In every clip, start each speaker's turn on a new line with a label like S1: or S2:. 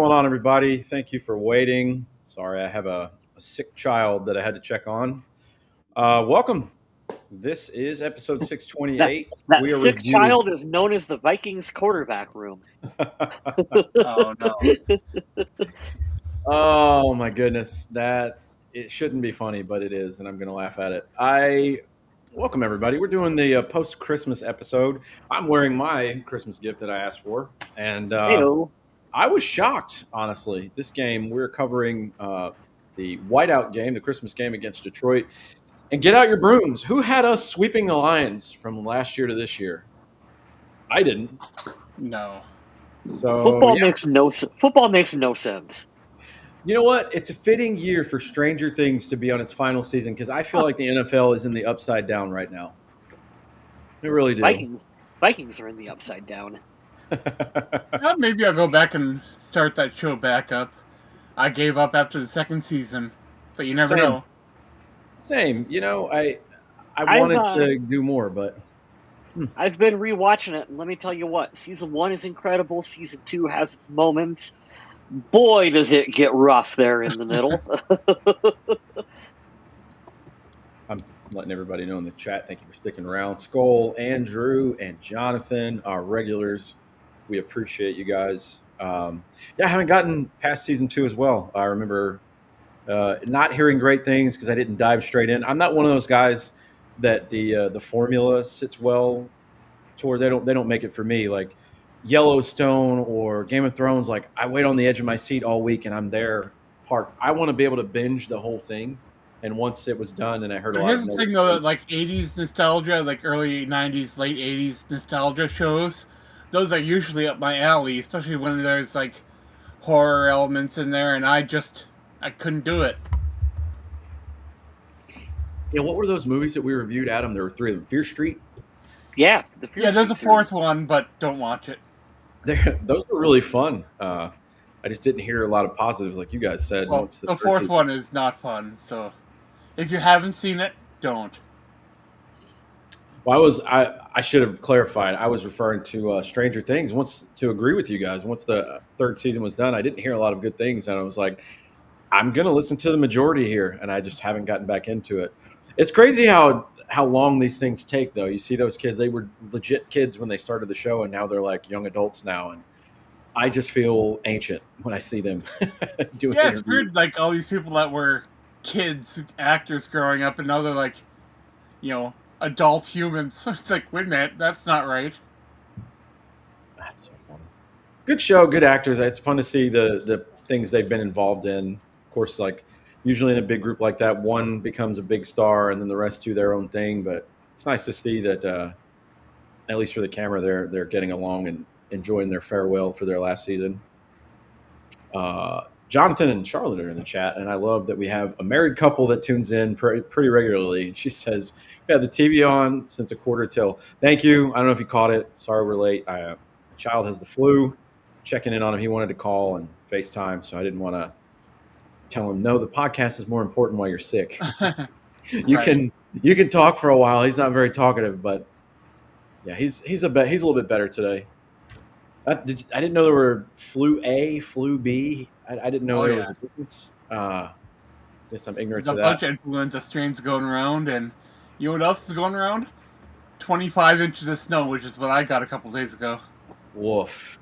S1: going on, everybody? Thank you for waiting. Sorry, I have a sick child that I had to check on. Welcome. This is episode
S2: That
S1: 628.
S2: that
S1: We are
S2: sick
S1: reviewing.
S2: child is known as the Vikings quarterback room.
S3: Oh no.
S1: Oh my goodness, that it shouldn't be funny, but it is, and I'm going to laugh at it. I welcome everybody. We're doing the post Christmas episode. I'm wearing my Christmas gift that I asked for, and
S2: Heyo.
S1: I was shocked, honestly. This game, we're covering the whiteout game, the Christmas game against Detroit. And get out your brooms. Who had us sweeping the Lions from last year to this year? I didn't.
S3: No.
S1: So, yeah.
S2: Football makes no sense.
S1: You know what? It's a fitting year for Stranger Things to be on its final season because I feel like the NFL is in the upside down right now. They really do.
S2: Vikings are in the upside down.
S3: Maybe I'll go back and start that show back up. I gave up after the second season, but you never
S1: Same.
S3: know.
S1: Same. You know, I wanted to do more, but
S2: I've been rewatching it, and let me tell you what: season 1 is incredible. Season 2 has its moments. Boy, does it get rough there in the middle.
S1: I'm letting everybody know in the chat. Thank you for sticking around. Skull, Andrew, and Jonathan, our regulars. We appreciate you guys. I haven't gotten past season 2 as well. I remember not hearing great things because I didn't dive straight in. I'm not one of those guys that the formula sits well toward. They don't make it for me. Like Yellowstone or Game of Thrones, like I wait on the edge of my seat all week and I'm there parked. I want to be able to binge the whole thing. And once it was done, and I heard a lot.
S3: Here's the thing, though, that like '80s nostalgia, like early '90s, late '80s nostalgia shows, those are usually up my alley, especially when there's like horror elements in there, and I couldn't do it.
S1: Yeah, what were those movies that we reviewed, Adam? There were 3 of them. Fear Street?
S2: Yeah, the Fear
S3: there's a
S2: Street
S3: fourth
S2: series.
S3: one, but don't watch it.
S1: Those were really fun. I just didn't hear a lot of positives like you guys said.
S3: Well,
S1: Once
S3: the fourth one is not fun, so if you haven't seen it, don't.
S1: Well, I should have clarified. I was referring to Stranger Things. Once to agree with you guys, once the 3rd season was done, I didn't hear a lot of good things, and I was like, I'm going to listen to the majority here, and I just haven't gotten back into it. It's crazy how long these things take, though. You see those kids; they were legit kids when they started the show, and now they're like young adults now, and I just feel ancient when I see them doing.
S3: Yeah, it's weird. Like all these people that were kids, actors growing up, and now they're like, adult humans. It's like, wait a minute, that's not right.
S1: That's so fun. Good show, good actors. It's fun to see the things they've been involved in. Of course, like usually in a big group like that, one becomes a big star, and then the rest do their own thing. But it's nice to see that, at least for the camera, they're getting along and enjoying their farewell for their last season. Jonathan and Charlotte are in the chat, and I love that we have a married couple that tunes in pretty regularly. And she says, "We had the TV on since a quarter till." Thank you. I don't know if you caught it. Sorry we're late. The child has the flu. Checking in on him. He wanted to call and FaceTime, so I didn't want to tell him, no, the podcast is more important while you're sick. You can talk for a while. He's not very talkative, but yeah, he's a little bit better today. I didn't know there were flu A, flu B. I didn't know there was a difference. Guess I'm ignorant to that.
S3: There's a bunch of influenza strains going around, and you know what else is going around? 25 inches of snow, which is what I got a couple days ago.
S1: Woof.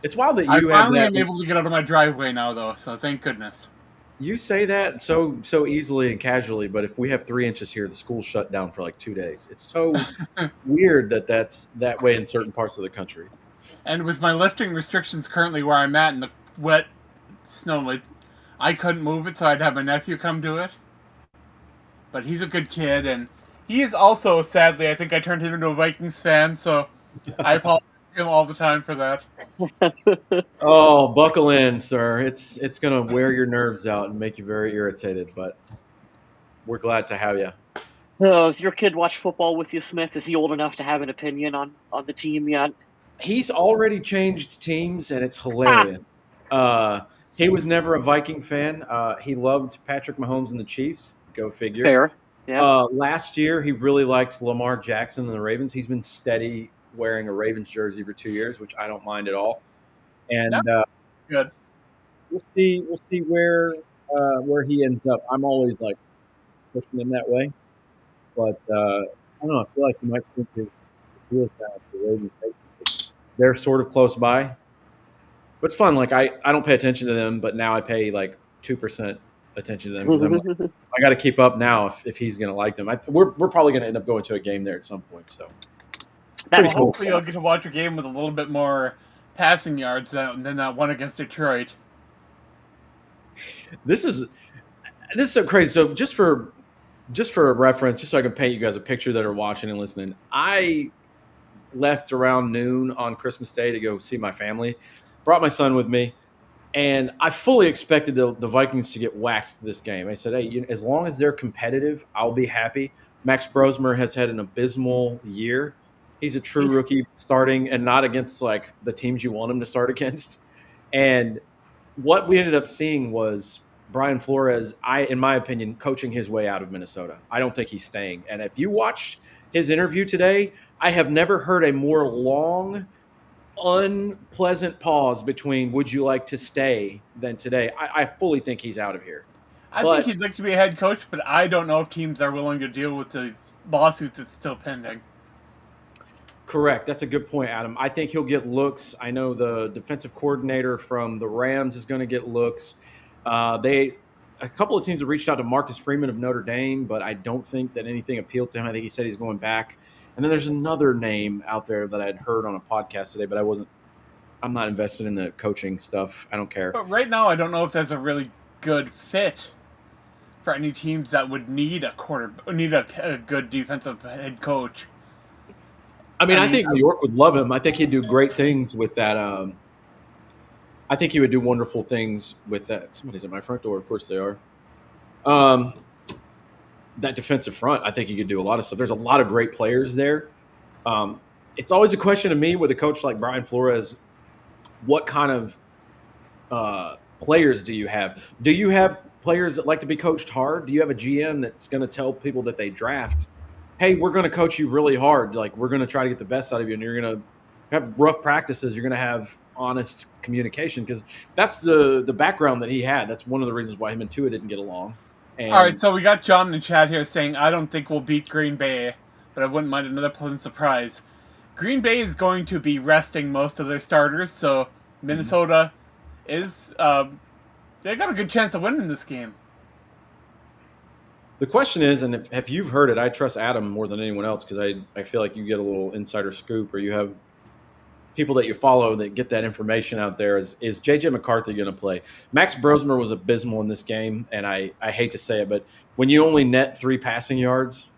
S1: It's wild that you
S3: I
S1: have
S3: finally
S1: that.
S3: am able to get out of my driveway now, though, so thank goodness.
S1: You say that so easily and casually, but if we have 3 inches here, the school's shut down for like 2 days. It's so weird that's that way in certain parts of the country.
S3: And with my lifting restrictions currently where I'm at in the wet snow, I couldn't move it, so I'd have my nephew come do it. But he's a good kid, and he is also, sadly, I think I turned him into a Vikings fan, so I apologize to him all the time for that.
S1: Oh, buckle in, sir. It's going to wear your nerves out and make you very irritated, but we're glad to have you.
S2: Does your kid watch football with you, Smith? Is he old enough to have an opinion on the team yet?
S1: He's already changed teams, and it's hilarious. He was never a Viking fan. He loved Patrick Mahomes and the Chiefs. Go figure.
S2: Fair. Yeah.
S1: Last year, he really liked Lamar Jackson and the Ravens. He's been steady wearing a Ravens jersey for 2 years, which I don't mind at all. and
S3: Good.
S1: we'll see. We'll see where he ends up. I'm always like pushing him that way, but I don't know. I feel like he might sink his wheels down if the Ravens take him. They're sort of close by, but it's fun. Like I don't pay attention to them, but now I pay like 2% attention to them because I'm like, I got to keep up now if he's going to like them. We're probably going to end up going to a game there at some point. So
S2: That's
S3: Well,
S2: cool
S3: hopefully you'll
S2: stuff.
S3: get to watch a game with a little bit more passing yards than that one against Detroit.
S1: this is so crazy. So just for a reference, just so I can paint you guys a picture that are watching and listening, I left around noon on Christmas Day to go see my family. Brought my son with me, and I fully expected the Vikings to get waxed this game. I said, "Hey, as long as they're competitive, I'll be happy." Max Brosmer has had an abysmal year. He's a true
S2: He's
S1: rookie starting, and not against like the teams you want him to start against. And what we ended up seeing was Brian Flores, in my opinion, coaching his way out of Minnesota. I don't think he's staying. And if you watched his interview today, I have never heard a more long, unpleasant pause between "would you like to stay" than today. I fully think he's out of here.
S3: I think
S1: But
S3: he'd like to be a head coach, but I don't know if teams are willing to deal with the lawsuits that's still pending.
S1: correct. That's a good point, Adam. I think he'll get looks. I know the defensive coordinator from the Rams is going to get looks. A couple of teams have reached out to Marcus Freeman of Notre Dame, but I don't think that anything appealed to him. I think he said he's going back. And then there's another name out there that I'd heard on a podcast today, but I'm not invested in the coaching stuff. I don't care.
S3: But right now, I don't know if that's a really good fit for any teams that would need a good defensive head coach.
S1: I think New York would love him. I think he'd do great things with that. I think he would do wonderful things with that. Somebody's at my front door. Of course they are. That defensive front, I think he could do a lot of stuff. There's a lot of great players there. It's always a question to me with a coach like Brian Flores, what kind of players do you have? Do you have players that like to be coached hard? Do you have a GM that's going to tell people that they draft, hey, we're going to coach you really hard. Like, we're going to try to get the best out of you, and you're going to have rough practices. You're going to have honest communication, because that's the background that he had. That's one of the reasons why him and Tua didn't get along. And
S3: All right, so we got John in the chat here saying, I don't think we'll beat Green Bay, but I wouldn't mind another pleasant surprise. Green Bay is going to be resting most of their starters, so Minnesota is they got a good chance of winning this game.
S1: the question is, and if you've heard it, I trust Adam more than anyone else, because I feel like you get a little insider scoop, or you have people that you follow that get that information out there. Is J.J. McCarthy going to play? Max Brosmer was abysmal in this game, and I hate to say it, but when you only net 3 passing yards,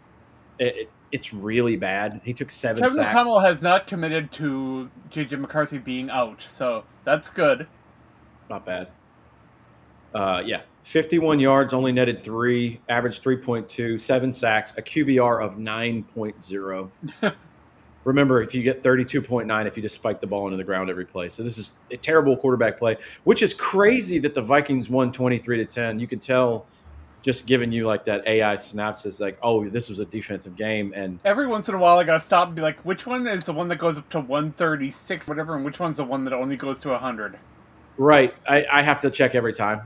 S1: it's really bad. He took 7
S3: Kevin
S1: sacks.
S3: O'Connell has not committed to J.J. McCarthy being out, so that's good.
S1: Not bad. 51 yards, only netted 3, averaged 3.2, 7 sacks, a QBR of 9.0. Remember, if you get 32.9, if you just spike the ball into the ground every play. So this is a terrible quarterback play, which is crazy that the Vikings won 23-10. You could tell just giving you like that AI synopsis, like, oh, this was a defensive game. And
S3: every once in a while I gotta stop and be like, which one is the one that goes up to 136, whatever, and which one's the one that only goes to 100?
S1: Right. I have to check every time.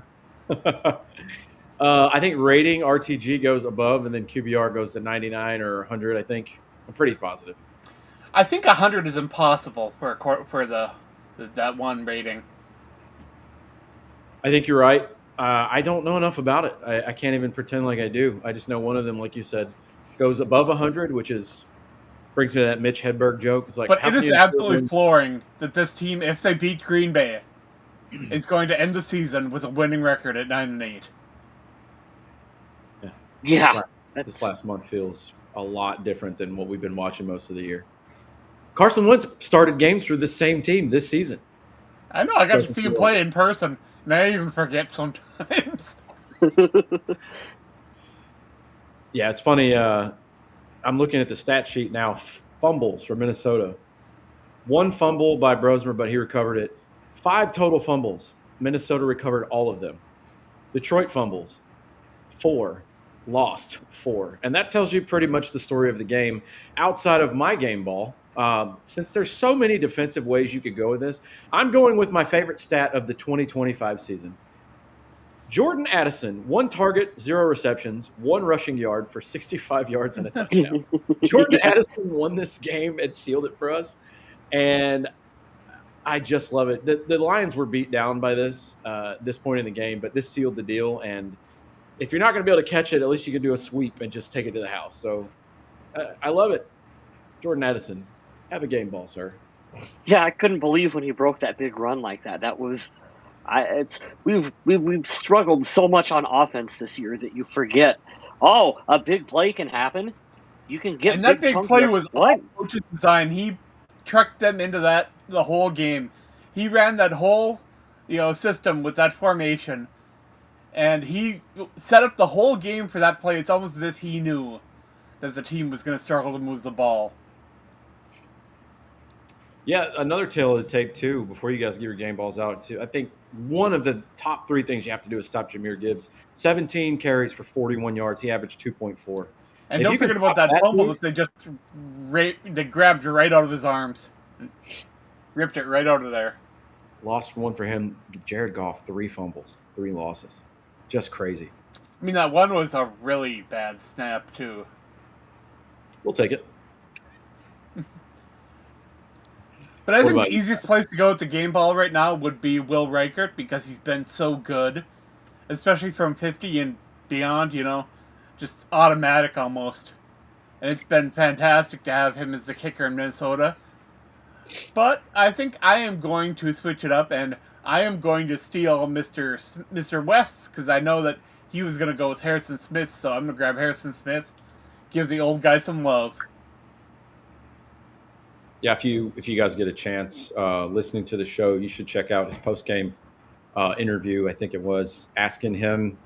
S1: I think rating RTG goes above, and then QBR goes to 99 or 100, I think. I'm pretty positive.
S3: I think 100 is impossible for that one rating.
S1: I think you're right. I don't know enough about it. I can't even pretend like I do. I just know one of them, like you said, goes above 100, which brings me to that Mitch Hedberg joke. It's like,
S3: but it is absolutely flooring that this team, if they beat Green Bay, is going to end the season with a winning record at 9-8.
S2: Yeah.
S1: This last month feels a lot different than what we've been watching most of the year. Carson Wentz started games for the same team this season.
S3: I know. I got to see him play in person, and I even forget sometimes.
S1: Yeah, it's funny. I'm looking at the stat sheet now. Fumbles for Minnesota. 1 fumble by Brosmer, but he recovered it. 5 total fumbles. Minnesota recovered all of them. Detroit fumbles. 4. Lost 4. And that tells you pretty much the story of the game. Outside of my game ball, Since there's so many defensive ways you could go with this, I'm going with my favorite stat of the 2025 season. Jordan Addison, 1 target, 0 receptions, 1 rushing yard for 65 yards and a touchdown. Jordan Addison won this game and sealed it for us. And I just love it. The Lions were beat down by this point in the game, but this sealed the deal. And if you're not going to be able to catch it, at least you can do a sweep and just take it to the house. So I love it. Jordan Addison, have a game ball, sir.
S2: Yeah, I couldn't believe when he broke that big run like that. That was, we've struggled so much on offense this year that you forget. Oh, a big play can happen. You can get
S3: and that big play was
S2: what?
S3: Coach's design. He trucked them into that the whole game. He ran that whole system with that formation, and he set up the whole game for that play. It's almost as if he knew that the team was going to struggle to move the ball.
S1: Yeah, another tale of the tape, too, before you guys give your game balls out, too. I think one of the top 3 things you have to do is stop Jahmyr Gibbs. 17 carries for 41 yards. He averaged 2.4.
S3: And don't forget about that fumble that they just they grabbed right out of his arms. Ripped it right out of there.
S1: Lost one for him. Jared Goff, 3 fumbles, 3 losses. Just crazy.
S3: I mean, that one was a really bad snap, too.
S1: We'll take it.
S3: But I think the easiest place to go with the game ball right now would be Will Reichert, because he's been so good. Especially from 50 and beyond, just automatic almost. And it's been fantastic to have him as the kicker in Minnesota. But I think I am going to switch it up, and I am going to steal Mr. West, because I know that he was going to go with Harrison Smith, so I'm going to grab Harrison Smith, give the old guy some love.
S1: Yeah, if you guys get a chance listening to the show, you should check out his post-game interview, I think it was, asking him,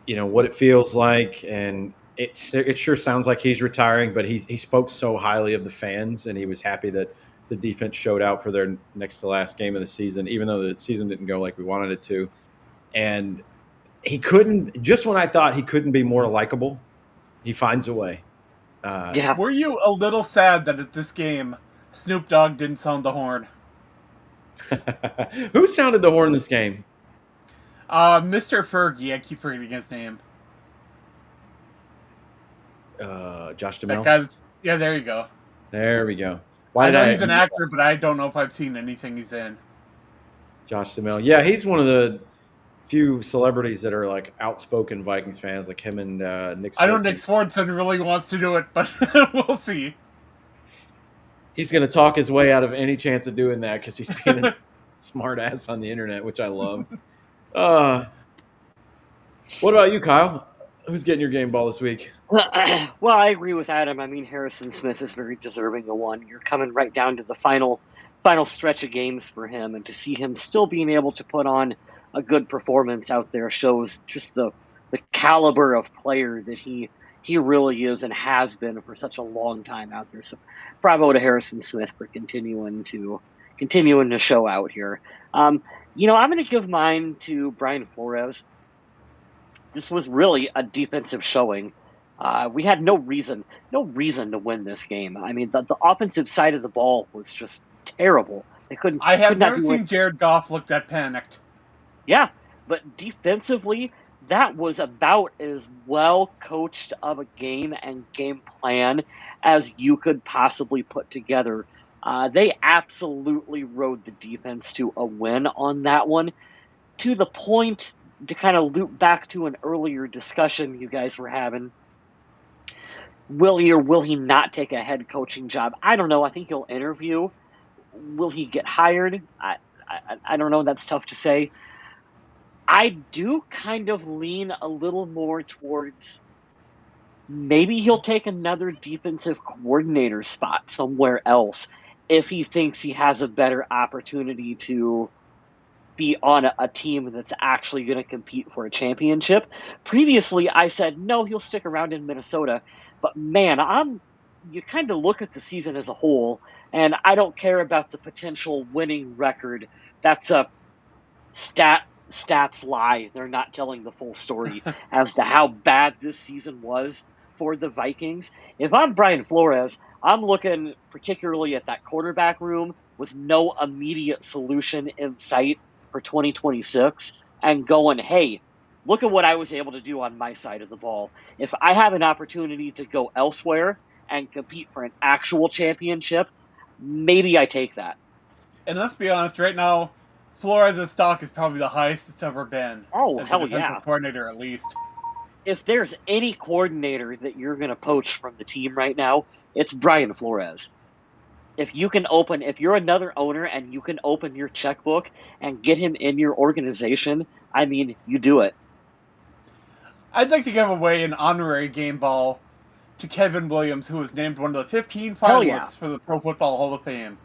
S1: what it feels like. And it sure sounds like he's retiring, but he spoke so highly of the fans, and he was happy that the defense showed out for their next to last game of the season, even though the season didn't go like we wanted it to. And he couldn't, just when I thought he couldn't be more likable, he finds a way.
S2: Yeah.
S3: Were you a little sad that at this game Snoop Dogg didn't sound the horn?
S1: Who sounded the horn this game?
S3: Mr. Fergie. I keep forgetting his name.
S1: Josh Duhamel?
S3: Yeah, there you go.
S1: There we go.
S3: I know he's an actor, but I don't know if I've seen anything he's in.
S1: Josh Duhamel. Yeah, he's one of the few celebrities that are like outspoken Vikings fans, like him and Nick Swartzen.
S3: I know Nick Swartzen really wants to do it, but we'll see.
S1: He's going to talk his way out of any chance of doing that because he's being a smart ass on the internet, which I love. What about you, Kyle? Who's getting your game ball this week?
S2: Well, I agree with Adam. I mean, Harrison Smith is very deserving of one. You're coming right down to the final stretch of games for him, and to see him still being able to put on a good performance out there shows just the caliber of player that he really is and has been for such a long time out there. So bravo to Harrison Smith for continuing to show out here. I'm going to give mine to Brian Flores. This was really a defensive showing. We had no reason to win this game. I mean, the offensive side of the ball was just terrible. They couldn't.
S3: I have never seen Jared Goff look that panicked.
S2: Yeah, but defensively, that was about as well coached of a game and game plan as you could possibly put together. They absolutely rode the defense to a win on that one, to the point, to kind of loop back to an earlier discussion you guys were having. Will he or will he not take a head coaching job? I don't know. I think he'll interview. Will he get hired? I don't know. That's tough to say. I do kind of lean a little more towards maybe he'll take another defensive coordinator spot somewhere else if he thinks he has a better opportunity to be on a team that's actually going to compete for a championship. Previously, I said, no, he'll stick around in Minnesota. But man, you kind of look at the season as a whole, and I don't care about the potential winning record. That's a stats lie. They're not telling the full story as to how bad this season was for the Vikings. If I'm Brian Flores, I'm looking particularly at that quarterback room with no immediate solution in sight for 2026 and going, hey, look at what I was able to do on my side of the ball. If I have an opportunity to go elsewhere and compete for an actual championship, maybe I take that.
S3: And let's be honest, right now, Flores' stock is probably the highest it's ever been.
S2: Oh,
S3: As a
S2: hell
S3: defensive
S2: yeah.
S3: coordinator, at least.
S2: If there's any coordinator that you're going to poach from the team right now, it's Brian Flores. If you're another owner and you can open your checkbook and get him in your organization, I mean, you do it.
S3: I'd like to give away an honorary game ball to Kevin Williams, who was named one of the 15
S2: Hell
S3: finalists
S2: yeah.
S3: for the Pro Football Hall of Fame.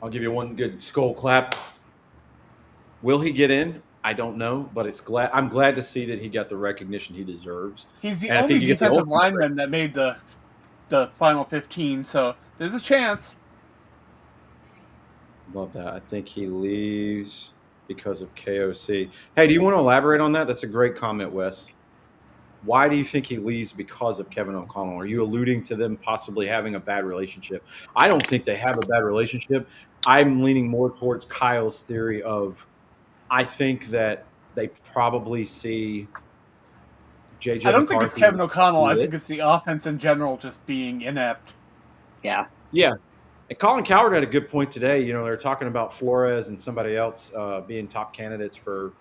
S1: I'll give you one good skull clap. Will he get in? I don't know, but I'm glad to see that he got the recognition he deserves.
S3: He's the
S1: And I think
S3: only
S1: you get the
S3: defensive
S1: ultimate
S3: lineman that made the final 15, so there's a chance.
S1: Love that. I think he leaves because of KOC. Hey, do you want to elaborate on that? That's a great comment, Wes. Why do you think he leaves because of Kevin O'Connell? Are you alluding to them possibly having a bad relationship? I don't think they have a bad relationship. I'm leaning more towards Kyle's theory of I think that they probably see JJ
S3: I don't think it's
S1: McCarthy
S3: Kevin O'Connell. I
S1: lit.
S3: think it's the offense in general just being inept.
S2: Yeah.
S1: Yeah. And Colin Coward had a good point today. You know, they're talking about Flores and somebody else being top candidates for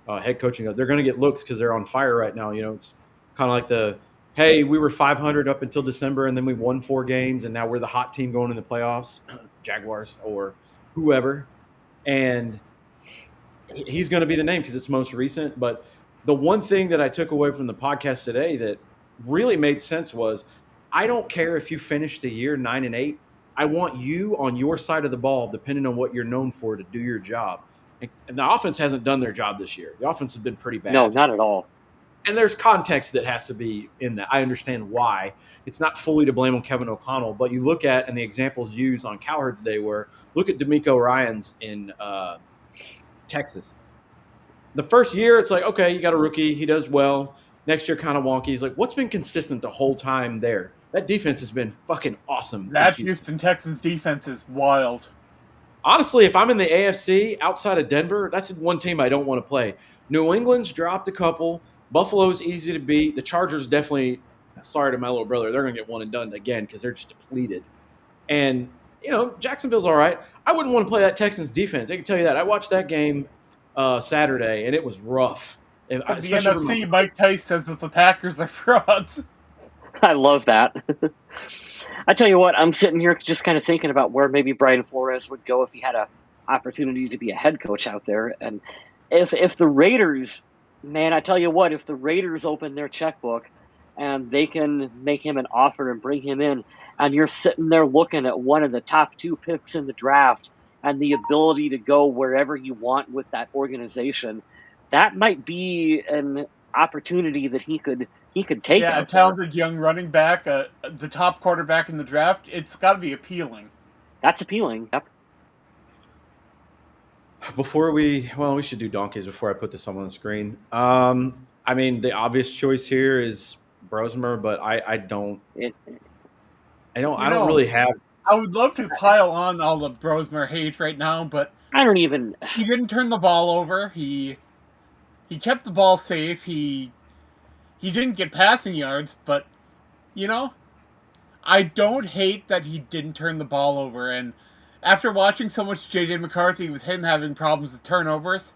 S1: head coaching. They're going to get looks because they're on fire right now. You know, it's kind of like hey, we were 500 up until December, and then we won 4 games, and now we're the hot team going in the playoffs, Jaguars or whoever. And he's going to be the name because it's most recent. But the one thing that I took away from the podcast today that really made sense was I don't care if you finish the year 9-8. I want you on your side of the ball, depending on what you're known for, to do your job. And the offense hasn't done their job this year. The offense has been pretty bad.
S2: No, not at all.
S1: And there's context that has to be in that. I understand why. It's not fully to blame on Kevin O'Connell, but you look at, and the examples used on Cowherd today were, look at D'Amico Ryans in Texas. The first year, it's like, okay, you got a rookie. He does well. Next year, kind of wonky. He's like, what's been consistent the whole time there? That defense has been fucking awesome.
S3: That Houston Texans defense is wild.
S1: Honestly, if I'm in the AFC outside of Denver, that's one team I don't want to play. New England's dropped a couple. Buffalo's easy to beat. The Chargers definitely, sorry to my little brother, they're going to get one and done again because they're just depleted. And, you know, Jacksonville's all right. I wouldn't want to play that Texans defense. I can tell you that. I watched that game Saturday, and it was rough.
S3: But the NFC, Mike Tice says that the Packers are frauds.
S2: I love that. I tell you what, I'm sitting here just kind of thinking about where maybe Brian Flores would go if he had an opportunity to be a head coach out there. And if the Raiders, man, I tell you what, if the Raiders open their checkbook and they can make him an offer and bring him in, and you're sitting there looking at one of the top 2 picks in the draft and the ability to go wherever you want with that organization, that might be an opportunity that he could take.
S3: Yeah, a talented young running back, the top quarterback in the draft. It's got to be appealing.
S2: That's appealing. Yep.
S1: We should do donkeys before I put this on the screen. I mean, the obvious choice here is Brosmer, but I don't really have.
S3: I would love to pile on all the Brosmer hate right now, but
S2: I don't even.
S3: He didn't turn the ball over. He kept the ball safe. He didn't get passing yards, but, you know, I don't hate that he didn't turn the ball over. And after watching so much J.J. McCarthy with him having problems with turnovers,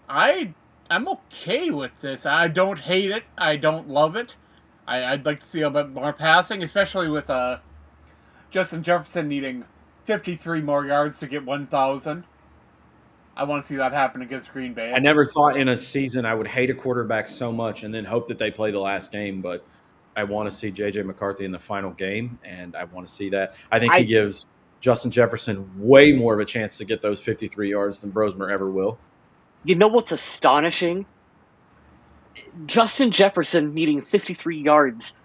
S3: I'm okay with this. I don't hate it. I don't love it. I'd like to see a bit more passing, especially with Justin Jefferson needing 53 more yards to get 1,000. I want to see that happen against Green Bay.
S1: I never thought in a season I would hate a quarterback so much and then hope that they play the last game, but I want to see J.J. McCarthy in the final game, and I want to see that. I think he gives Justin Jefferson way more of a chance to get those 53 yards than Brosmer ever will.
S2: You know what's astonishing? Justin Jefferson needing 53 yards.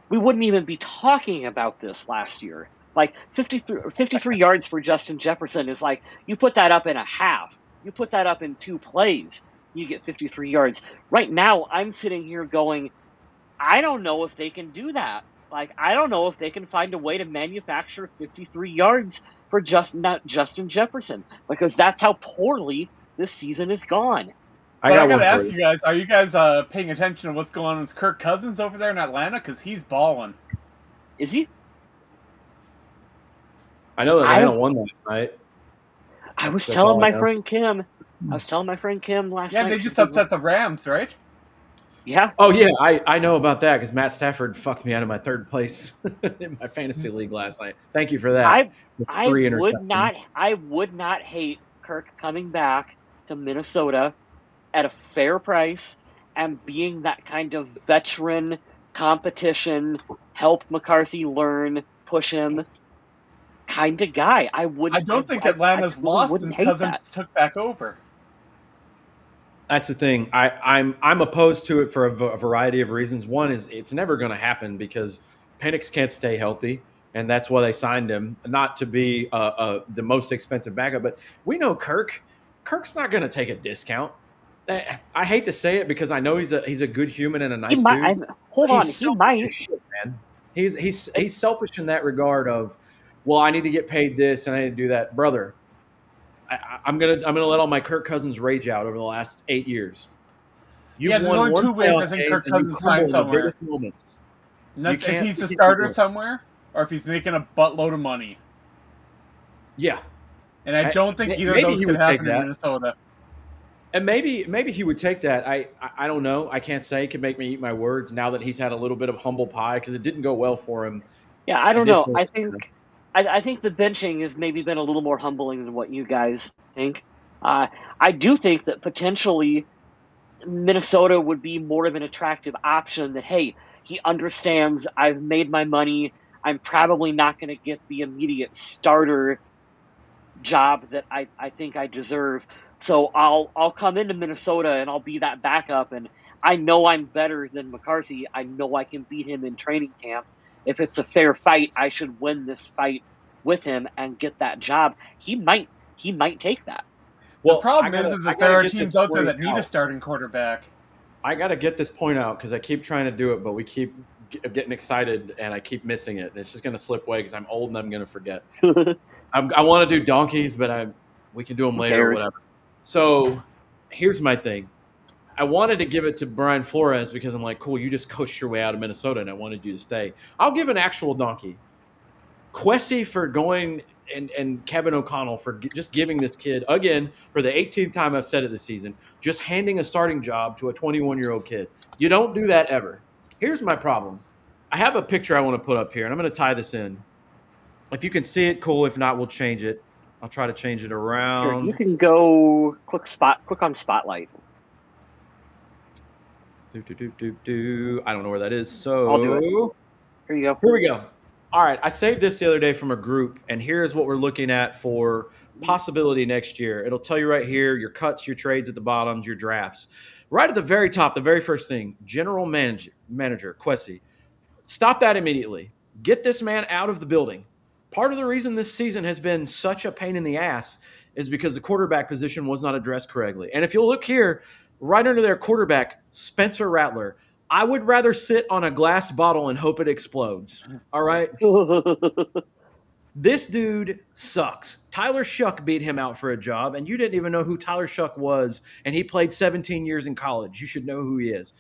S2: We wouldn't even be talking about this last year. Like 53 yards for Justin Jefferson is like, you put that up in a half. You put that up in 2 plays, you get 53 yards. Right now, I'm sitting here going, I don't know if they can do that. Like, I don't know if they can find a way to manufacture 53 yards for Justin Jefferson, because that's how poorly this season has gone.
S3: But I
S1: one
S3: gotta
S1: for
S3: ask
S1: you.
S3: you guys, are you guys paying attention to what's going on with Kirk Cousins over there in Atlanta? Because he's balling.
S2: Is he?
S1: I know that
S2: I
S1: Atlanta won last night.
S2: I was
S1: That's
S2: telling
S1: all I
S2: my
S1: know.
S2: friend Kim. I was telling my friend Kim last
S3: Yeah,
S2: night.
S3: they
S2: She's
S3: just
S2: like,
S3: upset the Rams, right?
S2: yeah,
S1: Oh yeah, I know about that because Matt Stafford fucked me out of my third place in my fantasy league last night. Thank you for that.
S2: I
S1: With
S2: I
S1: 3
S2: would not
S1: interceptions.
S2: I would not hate Kirk coming back to Minnesota at a fair price and being that kind of veteran competition, help McCarthy learn, push him kind of guy. I
S3: I
S2: wouldn't.
S3: don't think
S2: I
S3: Atlanta's
S2: totally
S3: lost
S2: wouldn't
S3: since
S2: hate that.
S3: Cousins took back over.
S1: That's the thing. I'm opposed to it for a variety of reasons. One is it's never going to happen because Penix can't stay healthy, and that's why they signed him, not to be the most expensive backup. But we know Kirk. Kirk's not going to take a discount. I hate to say it because I know he's a good human and a
S2: He
S1: nice
S2: might.
S1: dude,
S2: Hold
S1: but
S2: on.
S1: he's
S2: He
S1: selfish as
S2: might.
S1: shit, man. He's selfish in that regard of, well, I need to get paid this and I need to do that, brother. I'm gonna let all my Kirk Cousins rage out over the last 8 years. You've
S3: Yeah, there's
S1: won
S3: only
S1: one
S3: two ways
S1: playoff
S3: I think
S1: game
S3: Kirk
S1: and you
S3: Cousins
S1: crumble
S3: signs
S1: in the
S3: somewhere.
S1: biggest moments.
S3: And
S1: You
S3: that's if
S1: can't.
S3: he's
S1: You
S3: the
S1: can't keep
S3: starter
S1: doing it.
S3: somewhere, or if he's making a buttload of money.
S1: Yeah,
S3: And I don't think either of
S1: maybe
S3: those
S1: he
S3: could
S1: would take
S3: happen in
S1: that,
S3: Minnesota.
S1: and maybe he would take that. I don't know. I can't say. It could make me eat my words now that he's had a little bit of humble pie because it didn't go well for him
S2: Yeah, I don't know.
S1: initially.
S2: I think the benching has maybe been a little more humbling than what you guys think. I do think that potentially Minnesota would be more of an attractive option. That, hey, he understands I've made my money. I'm probably not going to get the immediate starter job that I think I deserve. So I'll come into Minnesota and I'll be that backup, and I know I'm better than McCarthy. I know I can beat him in training camp. If it's a fair fight, I should win this fight with him and get that job. He might take that.
S3: The
S1: Well,
S3: problem is
S1: I
S3: that there
S1: gotta
S3: are
S1: get this
S3: teams out there
S1: point
S3: that need a
S1: out.
S3: starting quarterback.
S1: I got to get this point out because I keep trying to do it, but we keep getting excited and I keep missing it. And it's just going to slip away because I'm old and I'm going to forget.
S2: Who
S1: I want to do donkeys, but we can do them later or
S2: cares?
S1: whatever. So here's my thing. I wanted to give it to Brian Flores because I'm like, cool, you just coached your way out of Minnesota and I wanted you to stay. I'll give an actual donkey. Quessy for going and Kevin O'Connell for just giving this kid, again, for the 18th time I've said it this season, just handing a starting job to a 21-year-old kid. You don't do that ever. Here's my problem. I have a picture I want to put up here, and I'm going to tie this in. If you can see it, cool. If not, we'll change it. I'll try to change it
S2: Here, you
S1: around.
S2: can go click on Spotlight.
S1: I don't know where that is.
S2: I'll do it.
S1: So
S2: Here you go.
S1: here we go. All right. I saved this the other day from a group, and here's what we're looking at for possibility next year. It'll tell you right here your cuts, your trades at the bottoms, your drafts. Right at the very top, the very first thing, general manager Quessy. Stop that immediately. Get this man out of the building. Part of the reason this season has been such a pain in the ass is because the quarterback position was not addressed correctly. And if you'll look here, right under their quarterback, Spencer Rattler, I would rather sit on a glass bottle and hope it explodes. All right. This dude sucks. Tyler Shuck beat him out for a job, and you didn't even know who Tyler Shuck was, and he played 17 years in college. You should know who he is.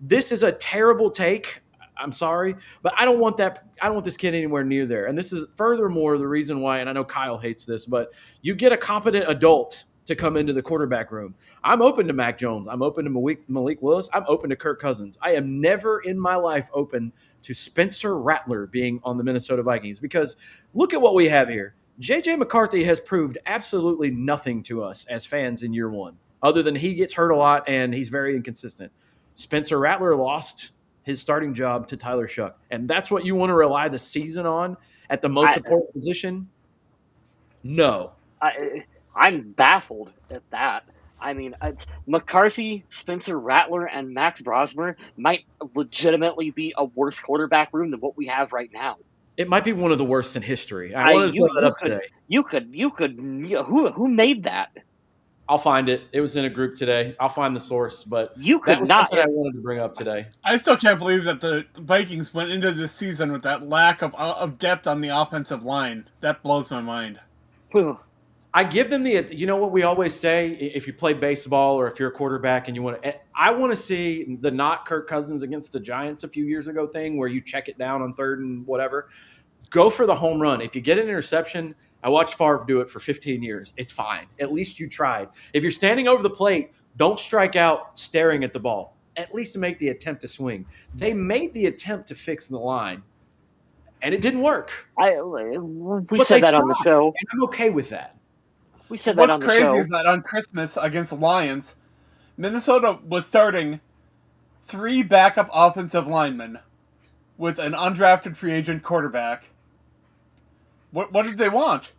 S1: This is a terrible take. I'm sorry, but I don't want that. I don't want this kid anywhere near there. And this is furthermore the reason why, and I know Kyle hates this, but you get a competent adult to come into the quarterback room. I'm open to Mac Jones. I'm open to Malik Willis. I'm open to Kirk Cousins. I am never in my life open to Spencer Rattler being on the Minnesota Vikings because look at what we have here. JJ McCarthy has proved absolutely nothing to us as fans in year one, other than he gets hurt a lot and he's very inconsistent. Spencer Rattler lost his starting job to Tyler Shuck. And that's what you want to rely the season on at the most
S2: I,
S1: important position? No.
S2: I'm baffled at that. I mean, it's McCarthy, Spencer Rattler, and Max Brosmer might legitimately be a worse quarterback room than what we have right now.
S1: It might be one of the worst in history. I wanted to throw that up today.
S2: Who made that?
S1: I'll find it. It was in a group today. I'll find the source, but
S2: You
S1: that
S2: could
S1: was
S2: not.
S1: something I wanted to bring up today.
S3: I still can't believe that the Vikings went into this season with that lack of depth on the offensive line. That blows my mind.
S1: I give them you know what we always say, if you play baseball or if you're a quarterback and you want to, I want to see the not Kirk Cousins against the Giants a few years ago thing where you check it down on third and whatever. Go for the home run. If you get an interception, I watched Favre do it for 15 years. It's fine. At least you tried. If you're standing over the plate, don't strike out staring at the ball. At least make the attempt to swing. They made the attempt to fix the line, and it didn't work.
S2: We said that on the show.
S1: And I'm okay with that.
S2: We said that on the show.
S3: What's crazy is that on Christmas against the Lions, Minnesota was starting 3 backup offensive linemen with an undrafted free agent quarterback. What did they want?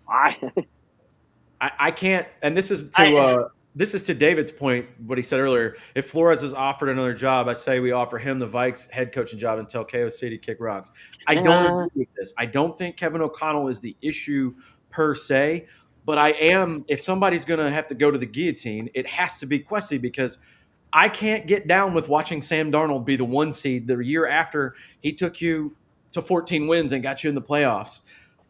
S1: I can't, and this is to David's point, what he said earlier. If Flores is offered another job, I say we offer him the Vikes head coaching job and tell KOC to kick rocks. I don't agree with this. I don't think Kevin O'Connell is the issue per se, but I am. If somebody's going to have to go to the guillotine, it has to be Quessy, because I can't get down with watching Sam Darnold be the 1 seed the year after he took you to 14 wins and got you in the playoffs.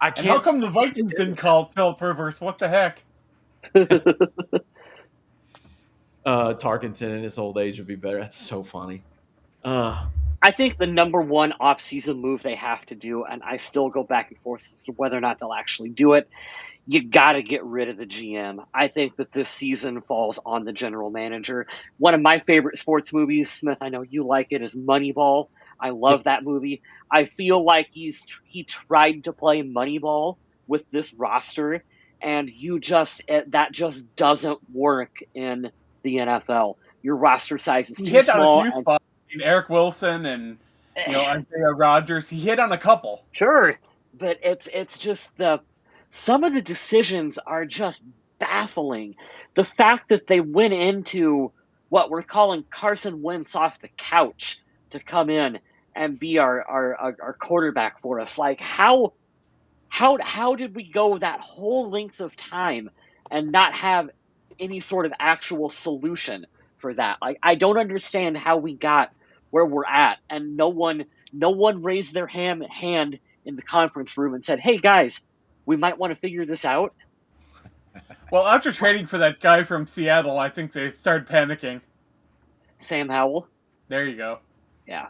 S1: I can't.
S3: And how come the Vikings didn't call Philip Rivers? What the heck?
S1: Tarkenton in his old age would be better. That's so funny.
S2: I think the number one off-season move they have to do, and I still go back and forth as to whether or not they'll actually do it, you got to get rid of the GM. I think that this season falls on the general manager. One of my favorite sports movies, Smith, I know you like it, is Moneyball. I love that movie. I feel like he tried to play Moneyball with this roster, and that just doesn't work in the NFL. Your roster size is too
S3: hit
S2: small.
S3: On a few spots. Eric Wilson and Isaiah Rodgers. He hit on a couple.
S2: Sure, but it's just some of the decisions are just baffling. The fact that they went into what we're calling Carson Wentz off the couch to come in and be our quarterback for us. Like how did we go that whole length of time and not have any sort of actual solution for that? Like, I don't understand how we got where we're at, and no one raised their hand in the conference room and said, "Hey guys, we might want to figure this out."
S3: Well, after trading for that guy from Seattle, I think they started panicking.
S2: Sam Howell.
S3: There you go.
S2: Yeah.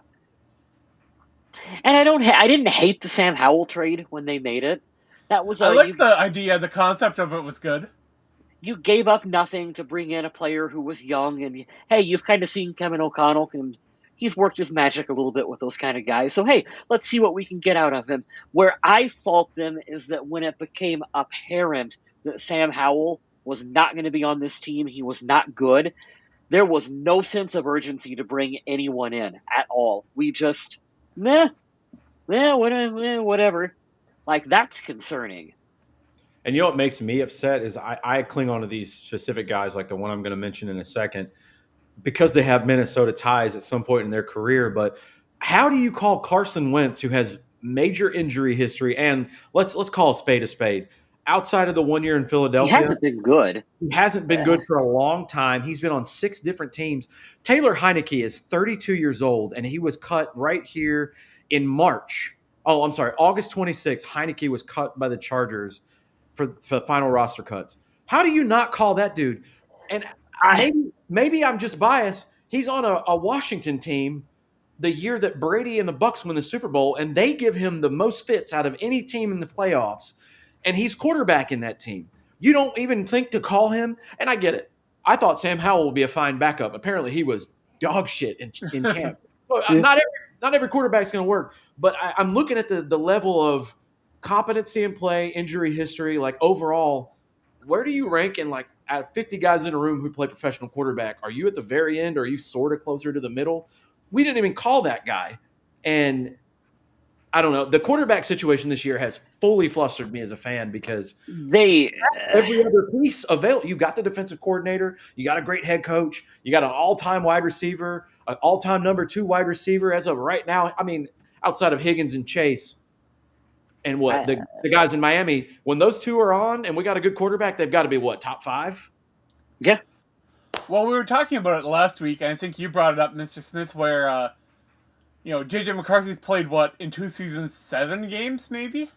S2: And I didn't hate the Sam Howell trade when they made it. That was
S3: I like the idea. The concept of it was good.
S2: You gave up nothing to bring in a player who was young, and hey, you've kind of seen Kevin O'Connell, and he's worked his magic a little bit with those kind of guys. So hey, let's see what we can get out of him. Where I fault them is that when it became apparent that Sam Howell was not going to be on this team, he was not good, there was no sense of urgency to bring anyone in at all. We just whatever. Like, that's concerning.
S1: And you know what makes me upset is I cling on to these specific guys, like the one I'm going to mention in a second, because they have Minnesota ties at some point in their career. But how do you call Carson Wentz, who has major injury history, and let's call a spade, outside of the 1 year in Philadelphia?
S2: He hasn't been good.
S1: He hasn't been good for a long time. He's been on 6 different teams. Taylor Heineke is 32 years old, and he was cut right here in March. Oh, I'm sorry, August 26th, Heineke was cut by the Chargers for final roster cuts. How do you not call that dude? And maybe I'm just biased. He's on a Washington team the year that Brady and the Bucs win the Super Bowl, and they give him the most fits out of any team in the playoffs, and he's quarterback in that team. You don't even think to call him, and I get it. I thought Sam Howell would be a fine backup. Apparently, he was dog shit in camp. Well, not every quarterback's going to work, but I'm looking at the level of competency in play, injury history, like overall, where do you rank in, like, out of 50 guys in a room who play professional quarterback? Are you at the very end, or are you sort of closer to the middle? We didn't even call that guy. And I don't know. The quarterback situation this year has fully flustered me as a fan, because every other piece available. You got the defensive coordinator. You got a great head coach. You got an all-time wide receiver, an all-time number 2 wide receiver as of right now. I mean, outside of Higgins and Chase. And what the guys in Miami, when those two are on and we got a good quarterback, they've got to be what, top 5?
S2: Yeah.
S3: Well, we were talking about it last week, and I think you brought it up, Mr. Smith, where J.J. McCarthy's played what in 2 seasons, 7 games maybe.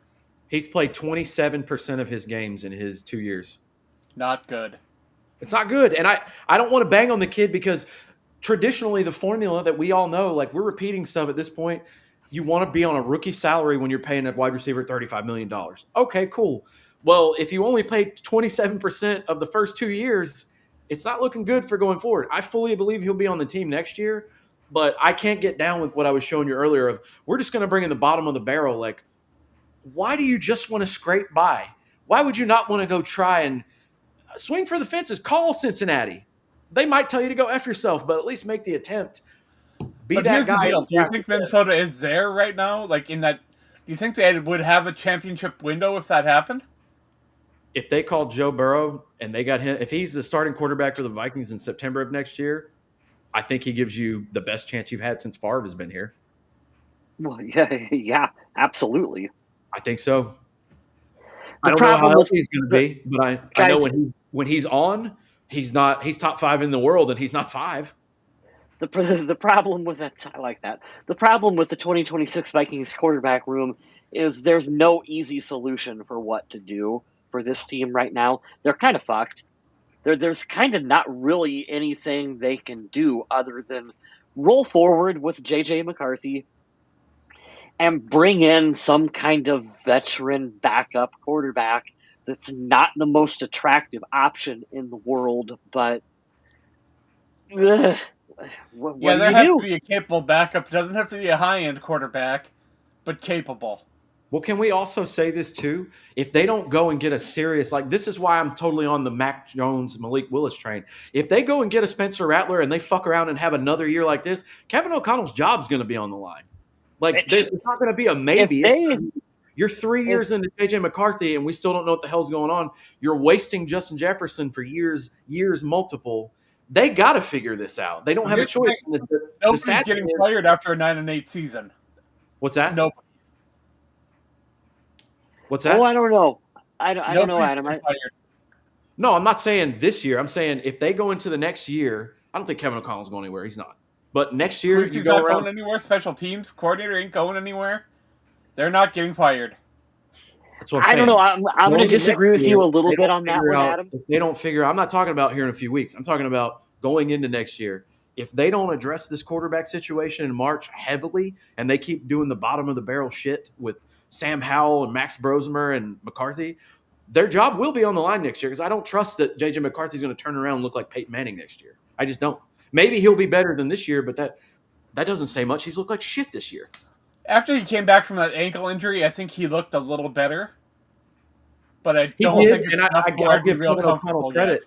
S1: He's played 27% of his games in his 2 years.
S3: Not good.
S1: It's not good, and I don't want to bang on the kid because traditionally the formula that we all know, like we're repeating stuff at this point. You want to be on a rookie salary when you're paying a wide receiver $35 million. Okay, cool. Well, if you only paid 27% of the first 2 years, it's not looking good for going forward. I fully believe he'll be on the team next year, but I can't get down with what I was showing you earlier of we're just going to bring in the bottom of the barrel. Like, why do you just want to scrape by? Why would you not want to go try and swing for the fences? Call Cincinnati. They might tell you to go F yourself, but at least make the attempt.
S3: But here's the deal. Do you think Minnesota is there right now? Like in that, do you think they would have a championship window if that happened?
S1: If they called Joe Burrow and they got him, if he's the starting quarterback for the Vikings in September of next year, I think he gives you the best chance you've had since Favre has been here.
S2: Well, yeah, absolutely.
S1: I think so. I don't know how healthy he's going to be, but I know when he's on, he's top 5 in the world, and he's not 5.
S2: The problem with that, I like that. The problem with the 2026 Vikings quarterback room is there's no easy solution for what to do for this team right now. They're kind of fucked. There's kind of not really anything they can do other than roll forward with J.J. McCarthy and bring in some kind of veteran backup quarterback that's not the most attractive option in the world, but what
S3: there has to be a capable backup. It doesn't have to be a high-end quarterback, but capable.
S1: Well, can we also say this too? If they don't go and get a serious, like this is why I'm totally on the Mac Jones, Malik Willis train. If they go and get a Spencer Rattler and they fuck around and have another year like this, Kevin O'Connell's job's going to be on the line. Like it's not going to be a maybe. You're 3 years into J.J. McCarthy and we still don't know what the hell's going on. You're wasting Justin Jefferson for years multiple. They got to figure this out. They don't have a choice.
S3: Nobody's getting fired after a 9-8 season.
S1: What's that?
S3: Nope.
S1: What's that?
S2: Oh, I don't know. I don't know, Adam.
S1: No, I'm not saying this year. I'm saying if they go into the next year, I don't think Kevin O'Connell's going anywhere. He's not. But next year,
S3: he's not going anywhere. Special teams coordinator ain't going anywhere. They're not getting fired.
S1: That's what I'm
S2: I don't know. I'm going to disagree with you a little bit on that one, Adam.
S1: If they don't figure, I'm not talking about here in a few weeks. I'm talking about going into next year. If they don't address this quarterback situation in March heavily, and they keep doing the bottom of the barrel shit with Sam Howell and Max Brosmer and McCarthy, their job will be on the line next year because I don't trust that J.J. McCarthy's going to turn around and look like Peyton Manning next year. I just don't. Maybe he'll be better than this year, but that doesn't say much. He's looked like shit this year.
S3: After he came back from that ankle injury, I think he looked a little better. But I don't think it's enough
S1: I'll give Kevin O'Connell credit.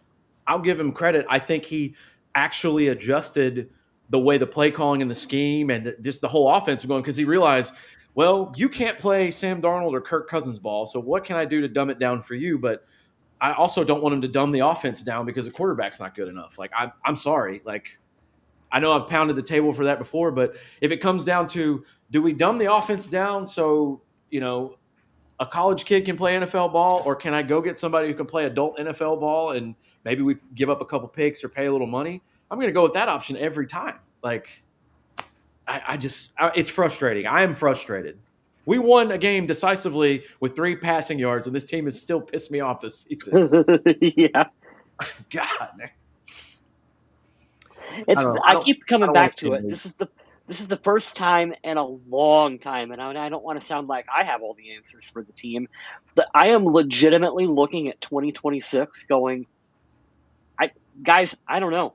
S1: I'll give him credit. I think he actually adjusted the way the play calling and the scheme and just the whole offense was going because he realized, well, you can't play Sam Darnold or Kirk Cousins ball, so what can I do to dumb it down for you? But I also don't want him to dumb the offense down because the quarterback's not good enough. Like, I'm sorry. Like, I know I've pounded the table for that before, but if it comes down to do we dumb the offense down so, a college kid can play NFL ball, or can I go get somebody who can play adult NFL ball and maybe we give up a couple picks or pay a little money? I'm going to go with that option every time. Like, it's frustrating. I am frustrated. We won a game decisively with 3 passing yards, and this team has still pissed me off this season.
S2: Yeah.
S1: God.
S2: I keep coming back to it. This is the first time in a long time, and I don't want to sound like I have all the answers for the team, but I am legitimately looking at 2026 going, guys, I don't know.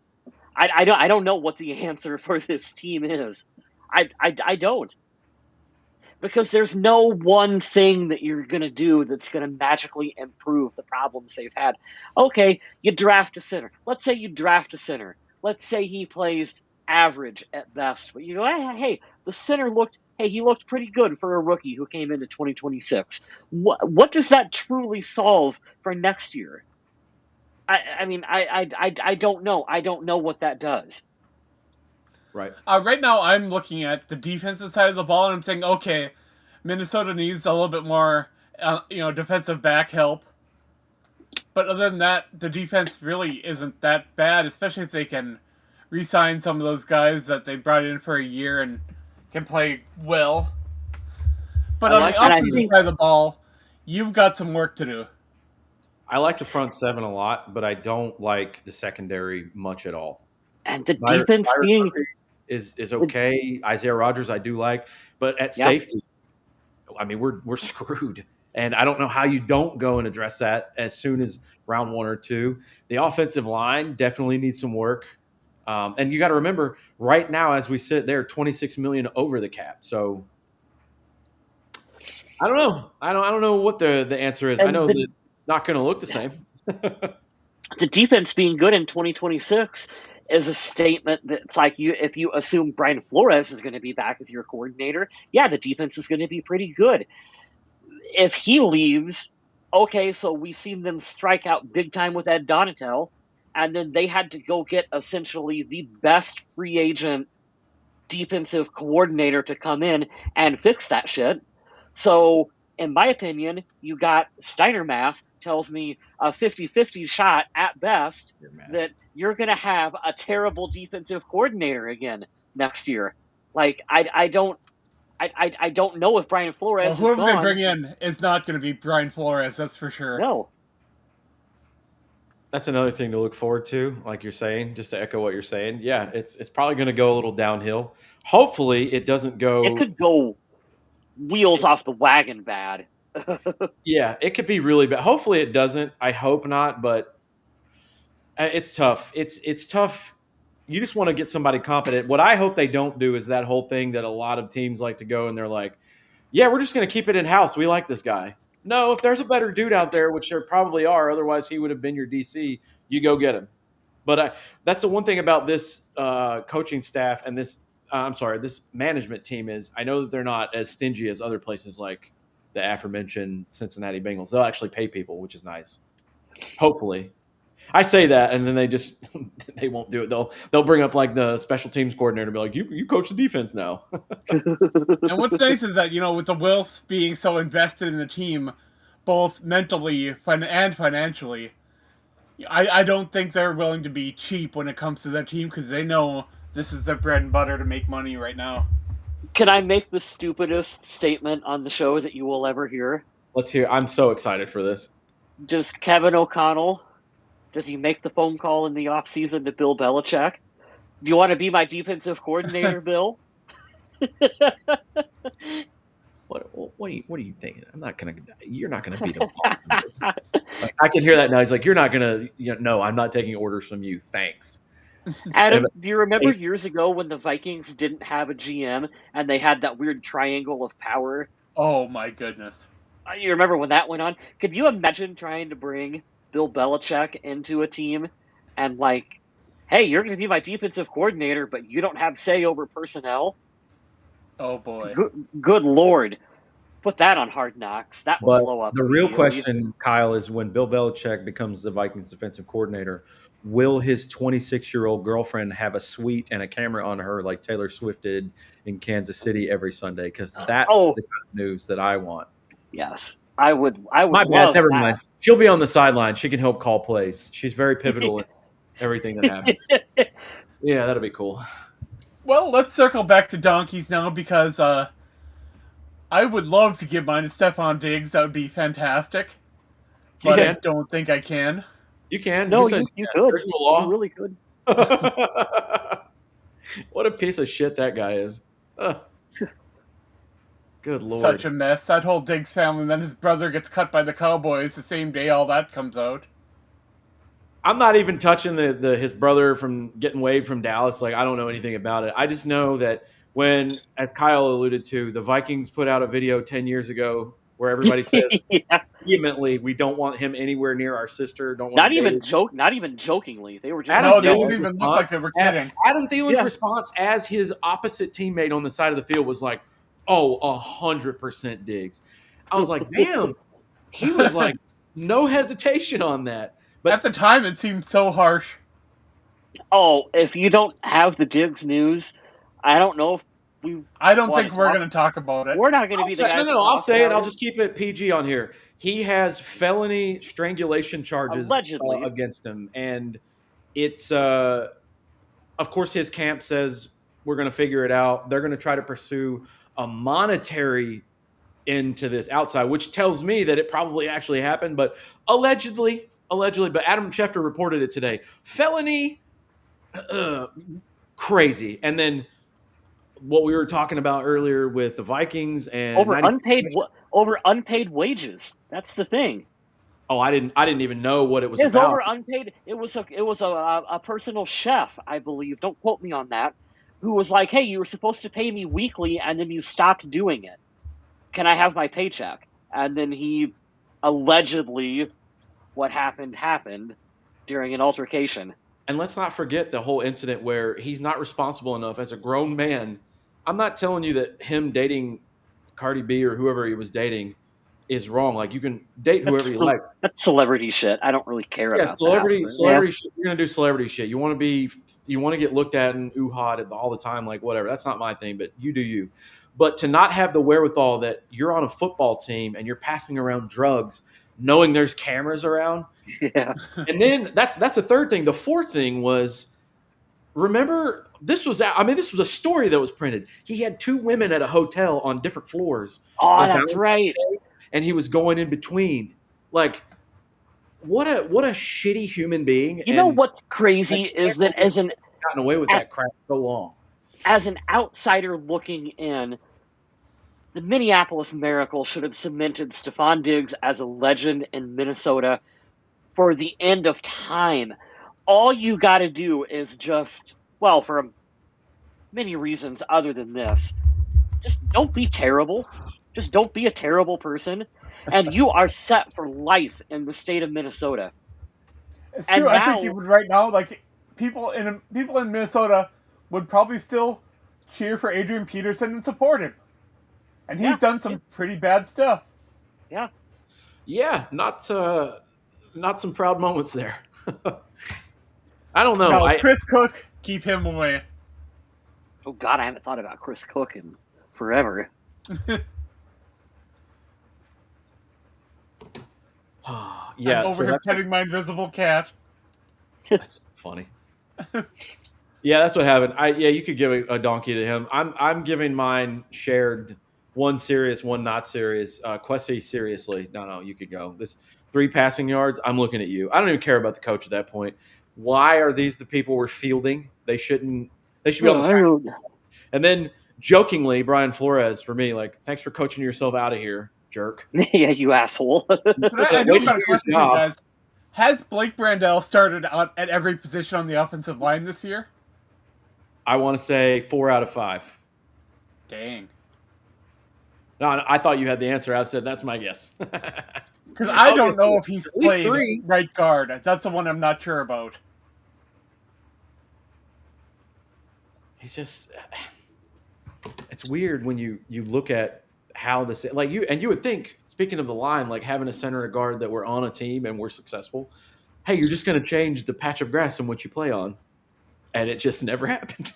S2: I don't know what the answer for this team is. I don't. Because there's no one thing that you're going to do that's going to magically improve the problems they've had. Okay, you draft a center. Let's say you draft a center. Let's say he plays average at best. But you go, hey, the center looked pretty good for a rookie who came into 2026. What does that truly solve for next year? I mean, I don't know. I don't know what that does.
S1: Right.
S3: Right now, I'm looking at the defensive side of the ball, and I'm saying, okay, Minnesota needs a little bit more, defensive back help. But other than that, the defense really isn't that bad, especially if they can re-sign some of those guys that they brought in for a year and can play well. But on the offensive side of the ball, you've got some work to do.
S1: I like the front seven a lot, but I don't like the secondary much at all.
S2: And the defense being
S1: is okay. Isaiah Rodgers I do like, but at safety, I mean we're screwed. And I don't know how you don't go and address that as soon as round 1 or 2. The offensive line definitely needs some work. And you got to remember, right now as we sit there, $26 million over the cap. So I don't know. I don't know what the answer is. I know that it's not going to look the same.
S2: The defense being good in 2026 is a statement that's like if you assume Brian Flores is going to be back as your coordinator, the defense is going to be pretty good. If he leaves, okay, so we've seen them strike out big time with Ed Donatel, and then they had to go get essentially the best free agent defensive coordinator to come in and fix that shit. So, in my opinion, you got Steiner math tells me a 50-50 shot at best that you're going to have a terrible defensive coordinator again next year. Like, I don't know if Brian Flores is gone.
S3: Whoever they bring in is not going to be Brian Flores, that's for sure.
S2: No.
S1: That's another thing to look forward to, like you're saying, just to echo what you're saying. Yeah, it's probably going to go a little downhill. Hopefully it doesn't go...
S2: It could go wheels off the wagon bad.
S1: Yeah, it could be really bad. Hopefully it doesn't. I hope not, but it's tough. It's tough. You just want to get somebody competent. What I hope they don't do is that whole thing that a lot of teams like to go and they're like, yeah, we're just going to keep it in-house. We like this guy. No, if there's a better dude out there, which there probably are, otherwise he would have been your DC, you go get him. But that's the one thing about this coaching staff and this management team is I know that they're not as stingy as other places like the aforementioned Cincinnati Bengals. They'll actually pay people, which is nice. Hopefully. I say that, and then they won't do it. They'll bring up like the special teams coordinator and be like, you coach the defense now.
S3: And what's nice is that, with the Wilfs being so invested in the team, both mentally and financially, I don't think they're willing to be cheap when it comes to their team because they know this is their bread and butter to make money right now.
S2: Can I make the stupidest statement on the show that you will ever hear?
S1: Let's hear. I'm so excited for this.
S2: Does Kevin O'Connell, does he make the phone call in the offseason to Bill Belichick? Do you want to be my defensive coordinator, Bill?
S1: What are you thinking? You're not gonna beat him. Like, I can hear that now. He's like, you're not gonna. No, I'm not taking orders from you. Thanks.
S2: Adam, do you remember years ago when the Vikings didn't have a GM and they had that weird triangle of power?
S3: Oh my goodness!
S2: You remember when that went on? Could you imagine trying to bring Bill Belichick into a team and like, hey, you're going to be my defensive coordinator, but you don't have say over personnel?
S3: Oh boy!
S2: Good Lord. Put that on Hard Knocks. That will blow up.
S1: The real question, Kyle, is when Bill Belichick becomes the Vikings defensive coordinator, will his 26-year-old girlfriend have a suite and a camera on her like Taylor Swift did in Kansas City every Sunday? Because that's the kind of news that I want.
S2: Yes, I would.
S1: My bad. Never mind. She'll be on the sideline. She can help call plays. She's very pivotal in everything that happens. Yeah, that'll be cool.
S3: Well, let's circle back to donkeys now because I would love to give mine to Stephon Diggs. That would be fantastic. But I don't think I can.
S1: You can.
S2: No, you could.
S1: There's no law.
S2: You really could.
S1: What a piece of shit that guy is. Good Lord.
S3: Such a mess. That whole Diggs family, and then his brother gets cut by the Cowboys the same day all that comes out.
S1: I'm not even touching his brother from getting waived from Dallas. Like, I don't know anything about it. I just know that when, as Kyle alluded to, the Vikings put out a video 10 years ago where everybody says vehemently, we don't want him anywhere near our sister. Not even
S2: jokingly. They were just
S3: they didn't even look like they were kidding.
S1: Adam Thielen's response as his opposite teammate on the side of the field was like, 100% Diggs. I was like, damn. He was like, no hesitation on that.
S3: But at the time, it seemed so harsh.
S2: Oh, if you don't have the Diggs news, I don't know
S3: I don't think we're going to talk about it.
S2: We're not going to be the guys.
S1: No, I'll say it. I'll just keep it PG on here. He has felony strangulation charges
S2: allegedly
S1: against him, and it's of course his camp says we're going to figure it out. They're going to try to pursue a monetary into this outside, which tells me that it probably actually happened, but allegedly. But Adam Schefter reported it today. Felony, crazy, and then what we were talking about earlier with the Vikings and
S2: over unpaid wages. That's the thing.
S1: Oh, I didn't even know what it was
S2: It's
S1: about.
S2: over unpaid. It was a personal chef, I believe. Don't quote me on that. Who was like, "Hey, you were supposed to pay me weekly, and then you stopped doing it. Can I have my paycheck?" And then he allegedly, what happened during an altercation.
S1: And let's not forget the whole incident where he's not responsible enough as a grown man. I'm not telling you that him dating Cardi B or whoever he was dating is wrong. Like, you can date whoever you like.
S2: That's celebrity shit. I don't really care about
S1: celebrity
S2: that.
S1: Shit. You're gonna do celebrity shit. You want to get looked at and ooh-hawed all the time, like whatever. That's not my thing, but you do you. But to not have the wherewithal that you're on a football team and you're passing around drugs, knowing there's cameras around.
S2: Yeah.
S1: And then that's the third thing. The fourth thing was, remember, this was a story that was printed. He had 2 women at a hotel on different floors.
S2: Oh, that's right.
S1: And he was going in between. Like, what a shitty human being.
S2: You know what's crazy is that
S1: gotten away with that crap so long.
S2: As an outsider looking in, the Minneapolis Miracle should have cemented Stephon Diggs as a legend in Minnesota for the end of time. All you got to do is just, well, for many reasons other than this, just don't be terrible. Just don't be a terrible person, and you are set for life in the state of Minnesota.
S3: It's true. I think you would right now, like people in Minnesota would probably still cheer for Adrian Peterson and support him, and he's done some pretty bad stuff.
S2: Yeah.
S1: Yeah, not some proud moments there. I don't know.
S3: No, Chris Cook, keep him away.
S2: Oh God, I haven't thought about Chris Cook in forever.
S1: Yeah,
S3: I'm over here petting my invisible cat.
S1: That's funny. Yeah, that's what happened. You could give a donkey to him. I'm giving mine shared, one serious, one not serious. Quessy, seriously, no, you could go. This 3 passing yards. I'm looking at you. I don't even care about the coach at that point. Why are these the people we're fielding? They should be on the track. And then jokingly, Brian Flores, for me, like, thanks for coaching yourself out of here, jerk.
S2: Yeah, you asshole.
S3: I do got a question for you guys. Has Blake Brandel started at every position on the offensive line this year?
S1: I want to say 4 out of 5.
S3: Dang.
S1: No, I thought you had the answer. I said that's my guess.
S3: Because I don't know if he's played right guard. That's the one I'm not sure about.
S1: He's just... It's weird when you look at how this... Like, you would think, speaking of the line, like having a center and a guard that were on a team and we're successful, hey, you're just going to change the patch of grass in which you play on. And it just never happened.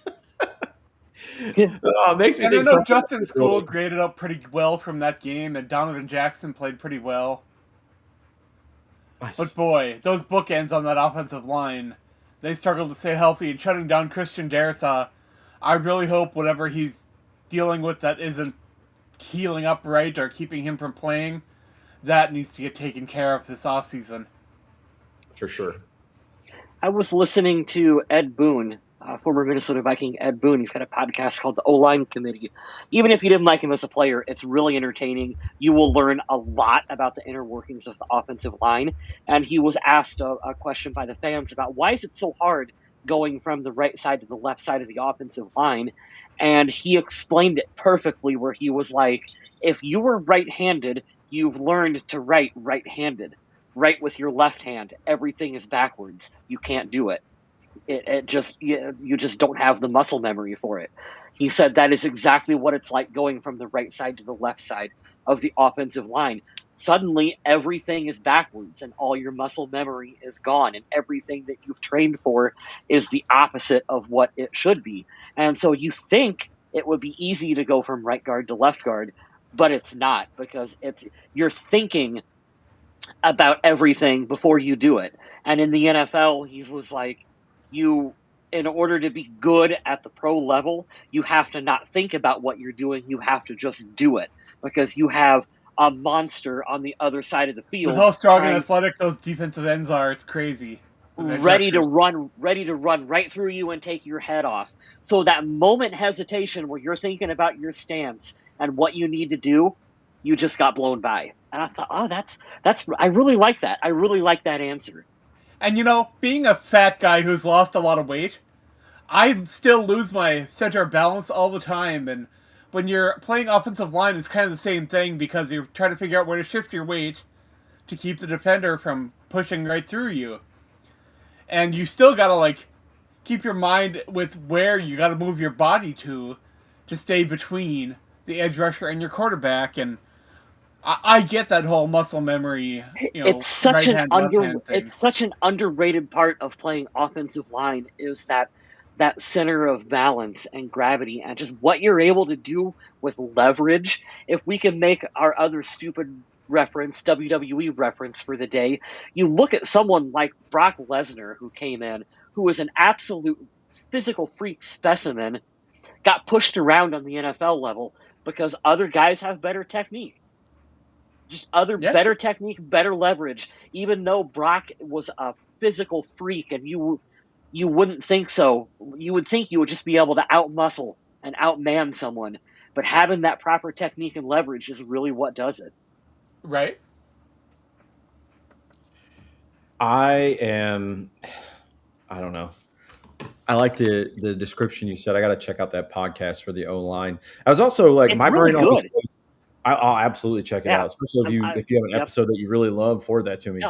S1: It makes me think.
S3: I know Justin School graded up pretty well from that game, and Donovan Jackson played pretty well. Nice. But boy, those bookends on that offensive line, they struggled to stay healthy. And shutting down Christian Darrisaw, I really hope whatever he's dealing with that isn't healing up right or keeping him from playing, that needs to get taken care of this offseason.
S1: For sure.
S2: I was listening to Ed Boone, former Minnesota Viking Ed Boone. He's got a podcast called The O-Line Committee. Even if you didn't like him as a player, it's really entertaining. You will learn a lot about the inner workings of the offensive line. And he was asked a question by the fans about why is it so hard going from the right side to the left side of the offensive line. And he explained it perfectly, where he was like, if you were right-handed, you've learned to write right-handed. Write with your left hand. Everything is backwards. You can't do it. You just don't have the muscle memory for it. He said that is exactly what it's like going from the right side to the left side of the offensive line. Suddenly, everything is backwards, and all your muscle memory is gone, and everything that you've trained for is the opposite of what it should be. And so you think it would be easy to go from right guard to left guard, but it's not, because you're thinking about everything before you do it. And in the NFL, he was like, in order to be good at the pro level, you have to not think about what you're doing. You have to just do it, because you have a monster on the other side of the
S3: With
S2: field
S3: how strong and athletic those defensive ends are, it's crazy.
S2: ready to run right through you and take your head off. So that moment hesitation where you're thinking about your stance and what you need to do, you just got blown by. And I thought, oh, that's I really like that. I really like that answer.
S3: And being a fat guy who's lost a lot of weight, I still lose my center of balance all the time. And when you're playing offensive line, it's kind of the same thing, because you're trying to figure out where to shift your weight to keep the defender from pushing right through you. And you still gotta keep your mind with where you gotta move your body to stay between the edge rusher and your quarterback. And I get that whole muscle memory.
S2: It's such
S3: it's
S2: such an underrated part of playing offensive line, is that center of balance and gravity, and just what you're able to do with leverage. If we can make our other stupid WWE reference for the day, you look at someone like Brock Lesnar, who came in, who was an absolute physical freak specimen, got pushed around on the NFL level because other guys have better technique. Just better technique, better leverage. Even though Brock was a physical freak, and you wouldn't think so. You would think you would just be able to outmuscle and outman someone. But having that proper technique and leverage is really what does it.
S3: Right.
S1: I don't know. I like the description you said. I got to check out that podcast for the O-line. I was also like,
S2: it's
S1: my
S2: really
S1: brain
S2: good.
S1: I'll absolutely check it out, especially if you have an episode that you really love. Forward that to me.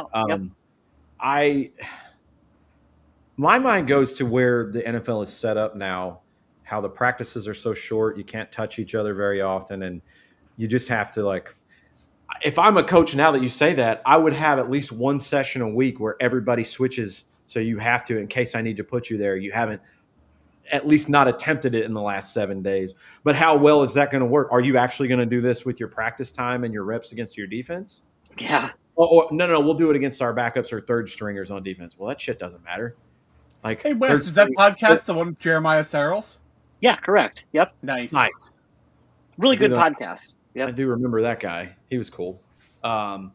S1: My mind goes to where the NFL is set up now, how the practices are so short, you can't touch each other very often, and you just have to if I'm a coach now that you say that, I would have at least one session a week where everybody switches, so you have to, in case I need to put you there, you haven't at least not attempted it in the last 7 days. But how well is that going to work? Are you actually going to do this with your practice time and your reps against your defense?
S2: Yeah.
S1: Or no, we'll do it against our backups or third stringers on defense. Well, that shit doesn't matter.
S3: Hey, Wes, is that podcast the one with Jeremiah Sarles?
S2: Yeah, correct. Yep.
S3: Nice.
S2: Really good podcast. Yep.
S1: I do remember that guy. He was cool. It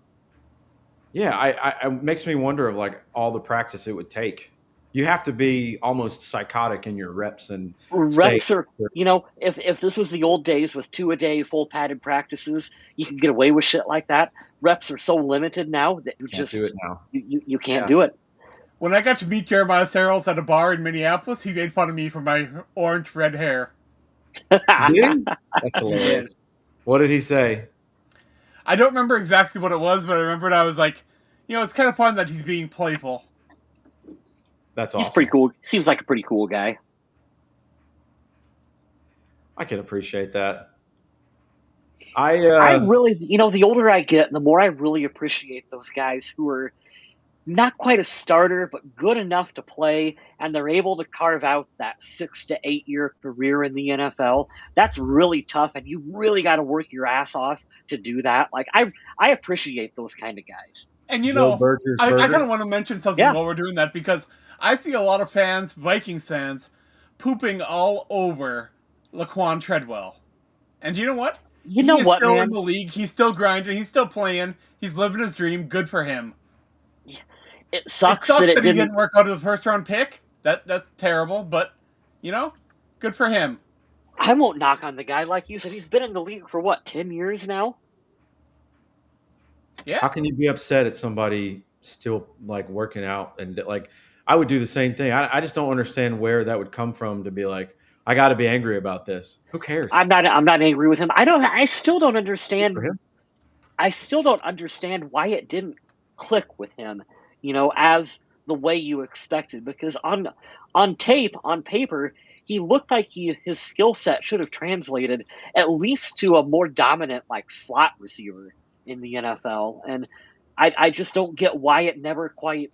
S1: makes me wonder of all the practice it would take. You have to be almost psychotic in your reps and
S2: reps are. If this was the old days with 2 a day full padded practices, you could get away with shit like that. Reps are so limited now that you can't do it now. You can't do it.
S3: When I got to meet Jeremiah Sarles at a bar in Minneapolis, he made fun of me for my orange red hair.
S1: Did he? That's hilarious. What did he say?
S3: I don't remember exactly what it was, but I remembered I was like, it's kind of fun that he's being playful.
S1: That's awesome.
S2: He's pretty cool. Seems like a pretty cool guy.
S1: I can appreciate that.
S2: I really, the older I get, the more I really appreciate those guys who are not quite a starter, but good enough to play, and they're able to carve out that 6 to 8 year career in the NFL. That's really tough, and you really got to work your ass off to do that. I appreciate those kind of guys.
S3: And I kind of want to mention something while we're doing that, because I see a lot of fans, Vikings fans, pooping all over Laquan Treadwell. And you know what? He's still in the league. He's still grinding. He's still playing. He's living his dream. Good for him.
S2: It sucks that
S3: he didn't work out of the first round pick. That's terrible, but good for him.
S2: I won't knock on the guy. Like you said, he's been in the league for 10 years now?
S3: Yeah.
S1: How can you be upset at somebody still working out? And I would do the same thing. I just don't understand where that would come from to be I got to be angry about this. Who cares?
S2: I'm not angry with him. I still don't understand. I still don't understand why it didn't click with him, as the way you expected. Because on tape, on paper, he looked like his skill set should have translated at least to a more dominant slot receiver in the NFL. And I just don't get why it never quite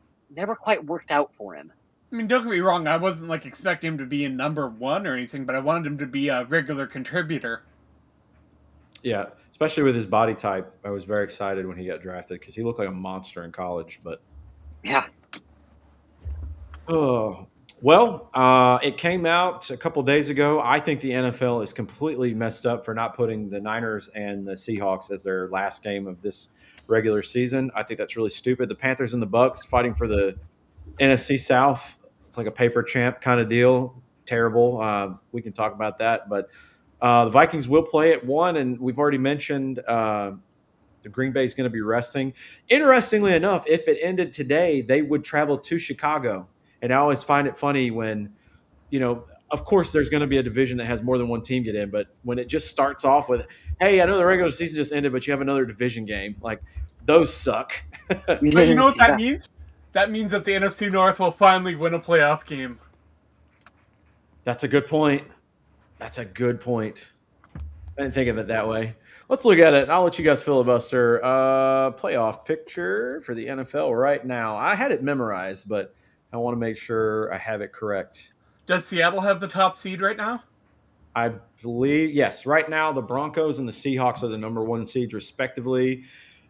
S2: worked out for him.
S3: I mean, don't get me wrong, I wasn't like expecting him to be in number one or anything, but I wanted him to be a regular contributor.
S1: Yeah, especially with his body type. I was very excited when he got drafted because he looked like a monster in college. But
S2: Yeah.
S1: oh, well, it came out a couple days ago. I think the NFL is completely messed up for not putting the Niners and the Seahawks as their last game of this regular season. I think that's really stupid. The Panthers and the Bucks fighting for the NFC South. It's like a paper champ kind of deal. Terrible. We can talk about that, but the Vikings will play at 1, and we've already mentioned the Green Bay is going to be resting. Interestingly enough, if it ended today, they would travel to Chicago. And I always find it funny when, of course, there's going to be a division that has more than one team get in, but when it just starts off with, hey, I know the regular season just ended, but you have another division game, like those suck.
S3: But you know what that
S2: Yeah.
S3: means? That means that the NFC North will finally win a playoff game.
S1: That's a good point. That's a good point. I didn't think of it that way. Let's look at it. I'll let you guys filibuster. Playoff picture for the NFL right now. I had it memorized, but I want to make sure I have it correct.
S3: Does Seattle have the top seed right now?
S1: I believe, yes. Right now, the Broncos and the Seahawks are the number 1 seeds, respectively.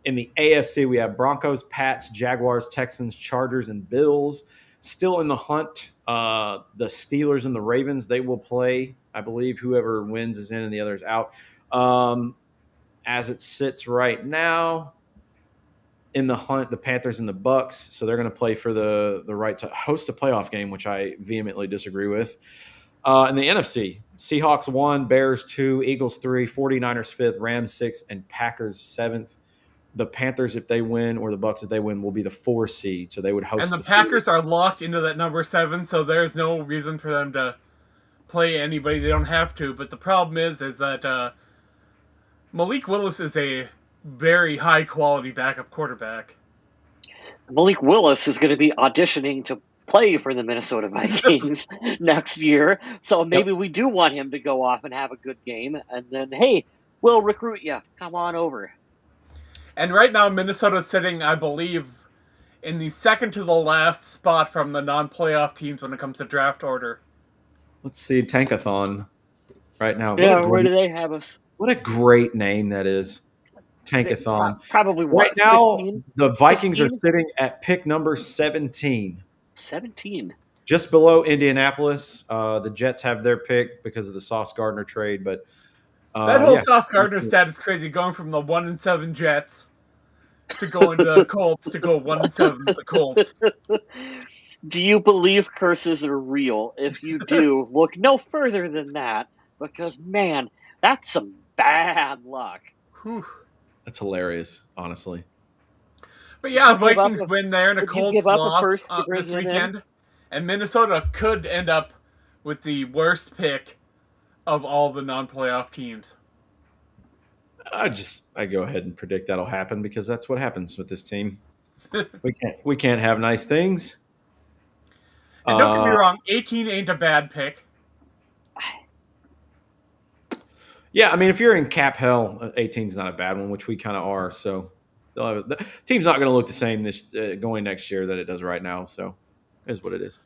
S1: In the AFC, we have Broncos, Pats, Jaguars, Texans, Chargers, and Bills. Still in the hunt, the Steelers and the Ravens, they will play. I believe whoever wins is in and the other is out. As it sits right now, in the hunt, the Panthers and the Bucks, so they're going to play for the right to host a playoff game, which I vehemently disagree with. In the NFC, Seahawks 1, Bears 2, Eagles 3, 49ers 5th, Rams 6th, and Packers 7th. The Panthers, if they win, or the Bucks, if they win, will be the 4 seed, so they would host
S3: And the
S1: the
S3: Packers are locked into that number 7, so there's no reason for them to play anybody. They don't have to. But the problem is that Malik Willis is a very high quality backup quarterback.
S2: Malik Willis is going to be auditioning to play for the Minnesota Vikings next year. So maybe we do want him to go off and have a good game. And then, hey, we'll recruit you. Come on over.
S3: And right now, Minnesota's sitting, I believe, in the second to the last spot from the non-playoff teams when it comes to draft order.
S1: Let's see, Tankathon right now.
S2: Yeah, where do they have us?
S1: What a great name that is. Tankathon.
S2: Probably what?
S1: Right now,
S2: 15?
S1: the Vikings
S2: 15?
S1: are sitting at pick number 17.
S2: 17.
S1: Just below Indianapolis. The Jets have their pick because of the Sauce Gardner trade, but
S3: that whole Sauce Gardner stat is crazy, going from the 1-7 Jets to going to the Colts to go 1-7 with the Colts.
S2: Do you believe curses are real? If you do, look no further than that, because man, that's some bad luck.
S3: Whew.
S1: That's hilarious, honestly.
S3: But yeah, Vikings win there, and the Colts lost this
S2: in?
S3: weekend. And Minnesota could end up with the worst pick of all the non-playoff teams.
S1: I go ahead and predict that'll happen because that's what happens with this team. we can't have nice things.
S3: And don't get me wrong, 18 ain't a bad pick.
S1: Yeah, I mean, if you're in cap hell, 18 is not a bad one, which we kind of are. So the team's not going to look the same this going next year that it does right now. So it is what it is.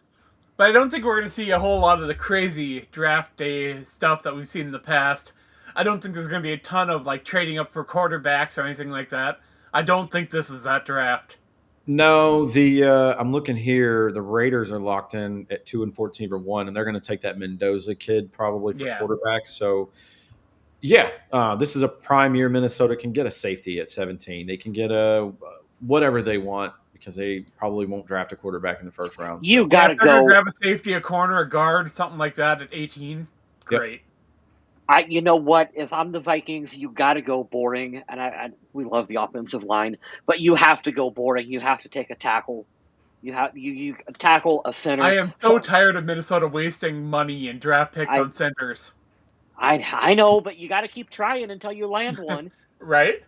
S3: But I don't think we're going to see a whole lot of the crazy draft day stuff that we've seen in the past. I don't think there's going to be a ton of like trading up for quarterbacks or anything like that. I don't think this is that draft.
S1: No, I'm looking here. The Raiders are locked in at 2-14 for 1, and they're going to take that Mendoza kid probably for quarterback. So, yeah, this is a prime year. Minnesota can get a safety at 17. They can get a whatever they want because they probably won't draft a quarterback in the first round.
S2: You got to go
S3: grab a safety, a corner, a guard, something like that at 18. Great.
S1: Yep.
S2: You know what? If I'm the Vikings, you got to go boring, and we love the offensive line, but you have to go boring. You have to take a tackle. You tackle a center.
S3: I am so tired of Minnesota wasting money and draft picks on centers.
S2: I know, but you got to keep trying until you land one.
S3: Right?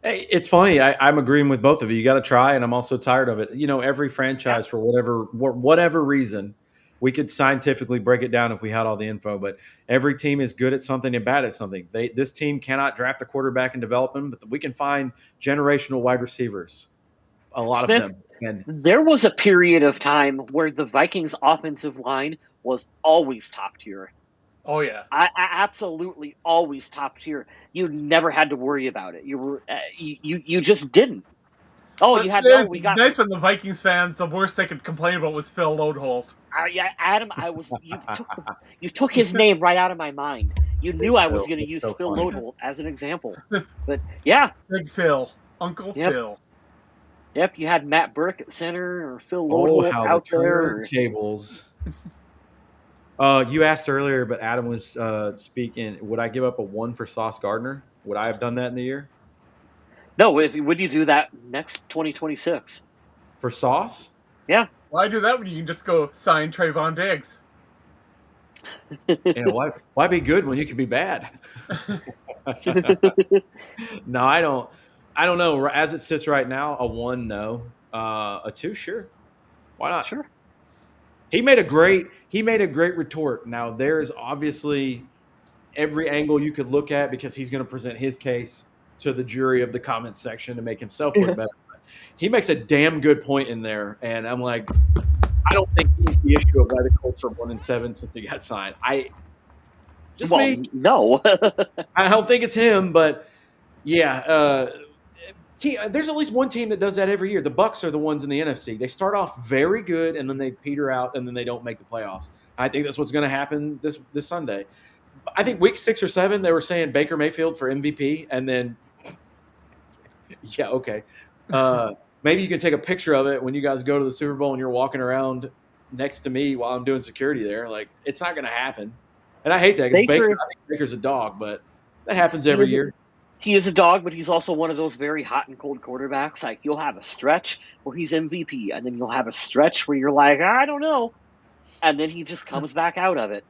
S1: Hey, it's funny. I'm agreeing with both of you. You got to try, and I'm also tired of it. You know, every franchise for whatever reason. We could scientifically break it down if we had all the info, but every team is good at something and bad at something. This team cannot draft a quarterback and develop him, but we can find generational wide receivers. A lot of them. And
S2: there was a period of time where the Vikings offensive line was always top tier.
S3: Oh yeah.
S2: I absolutely always top tier. You never had to worry about it. You were you just didn't. Oh,
S3: But
S2: you had
S3: it's
S2: we got
S3: nice when the Vikings fans, the worst they could complain about was Phil Lodeholt.
S2: yeah, Adam. You took his name right out of my mind. You knew I was
S1: Phil,
S2: going to
S1: it's
S2: use
S1: so
S2: Phil
S1: funny.
S2: Lodeholt as an example, but yeah,
S3: Big Phil. Uncle
S2: yep,
S3: Phil.
S2: yep. You had Matt Burke at center or Phil
S1: Oh,
S2: Lodeholt
S1: how the
S2: out there.
S1: turntables. You asked earlier, but Adam was speaking. Would I give up a 1 for Sauce Gardner? Would I have done that in the year
S2: No, would you do that next 2026?
S1: for Sauce?
S2: Yeah.
S3: Why do that when you can just go sign Trayvon Diggs?
S1: Why be good when you can be bad? No, I don't. I don't know. As it sits right now, a 1, no. A 2, sure. Why not?
S2: Sure.
S1: He made a great retort. Now there's obviously every angle you could look at because he's going to present his case to the jury of the comment section to make himself look better. He makes a damn good point in there, and I'm like, I don't think he's the issue of why the Colts are 1-7 since he got signed. Me.
S2: No.
S1: I don't think it's him, but yeah. There's at least one team that does that every year. The Bucks are the ones in the NFC. They start off very good, and then they peter out, and then they don't make the playoffs. I think that's what's going to happen this Sunday. I think week 6 or 7, they were saying Baker Mayfield for MVP, and then yeah, okay. Maybe you can take a picture of it when you guys go to the Super Bowl and you're walking around next to me while I'm doing security there. Like, it's not going to happen. And I hate that because I think Baker's a dog, but that happens every year.
S2: He is a dog, but he's also one of those very hot and cold quarterbacks. Like, you'll have a stretch where he's MVP, and then you'll have a stretch where you're like, I don't know. And then he just comes back out of it.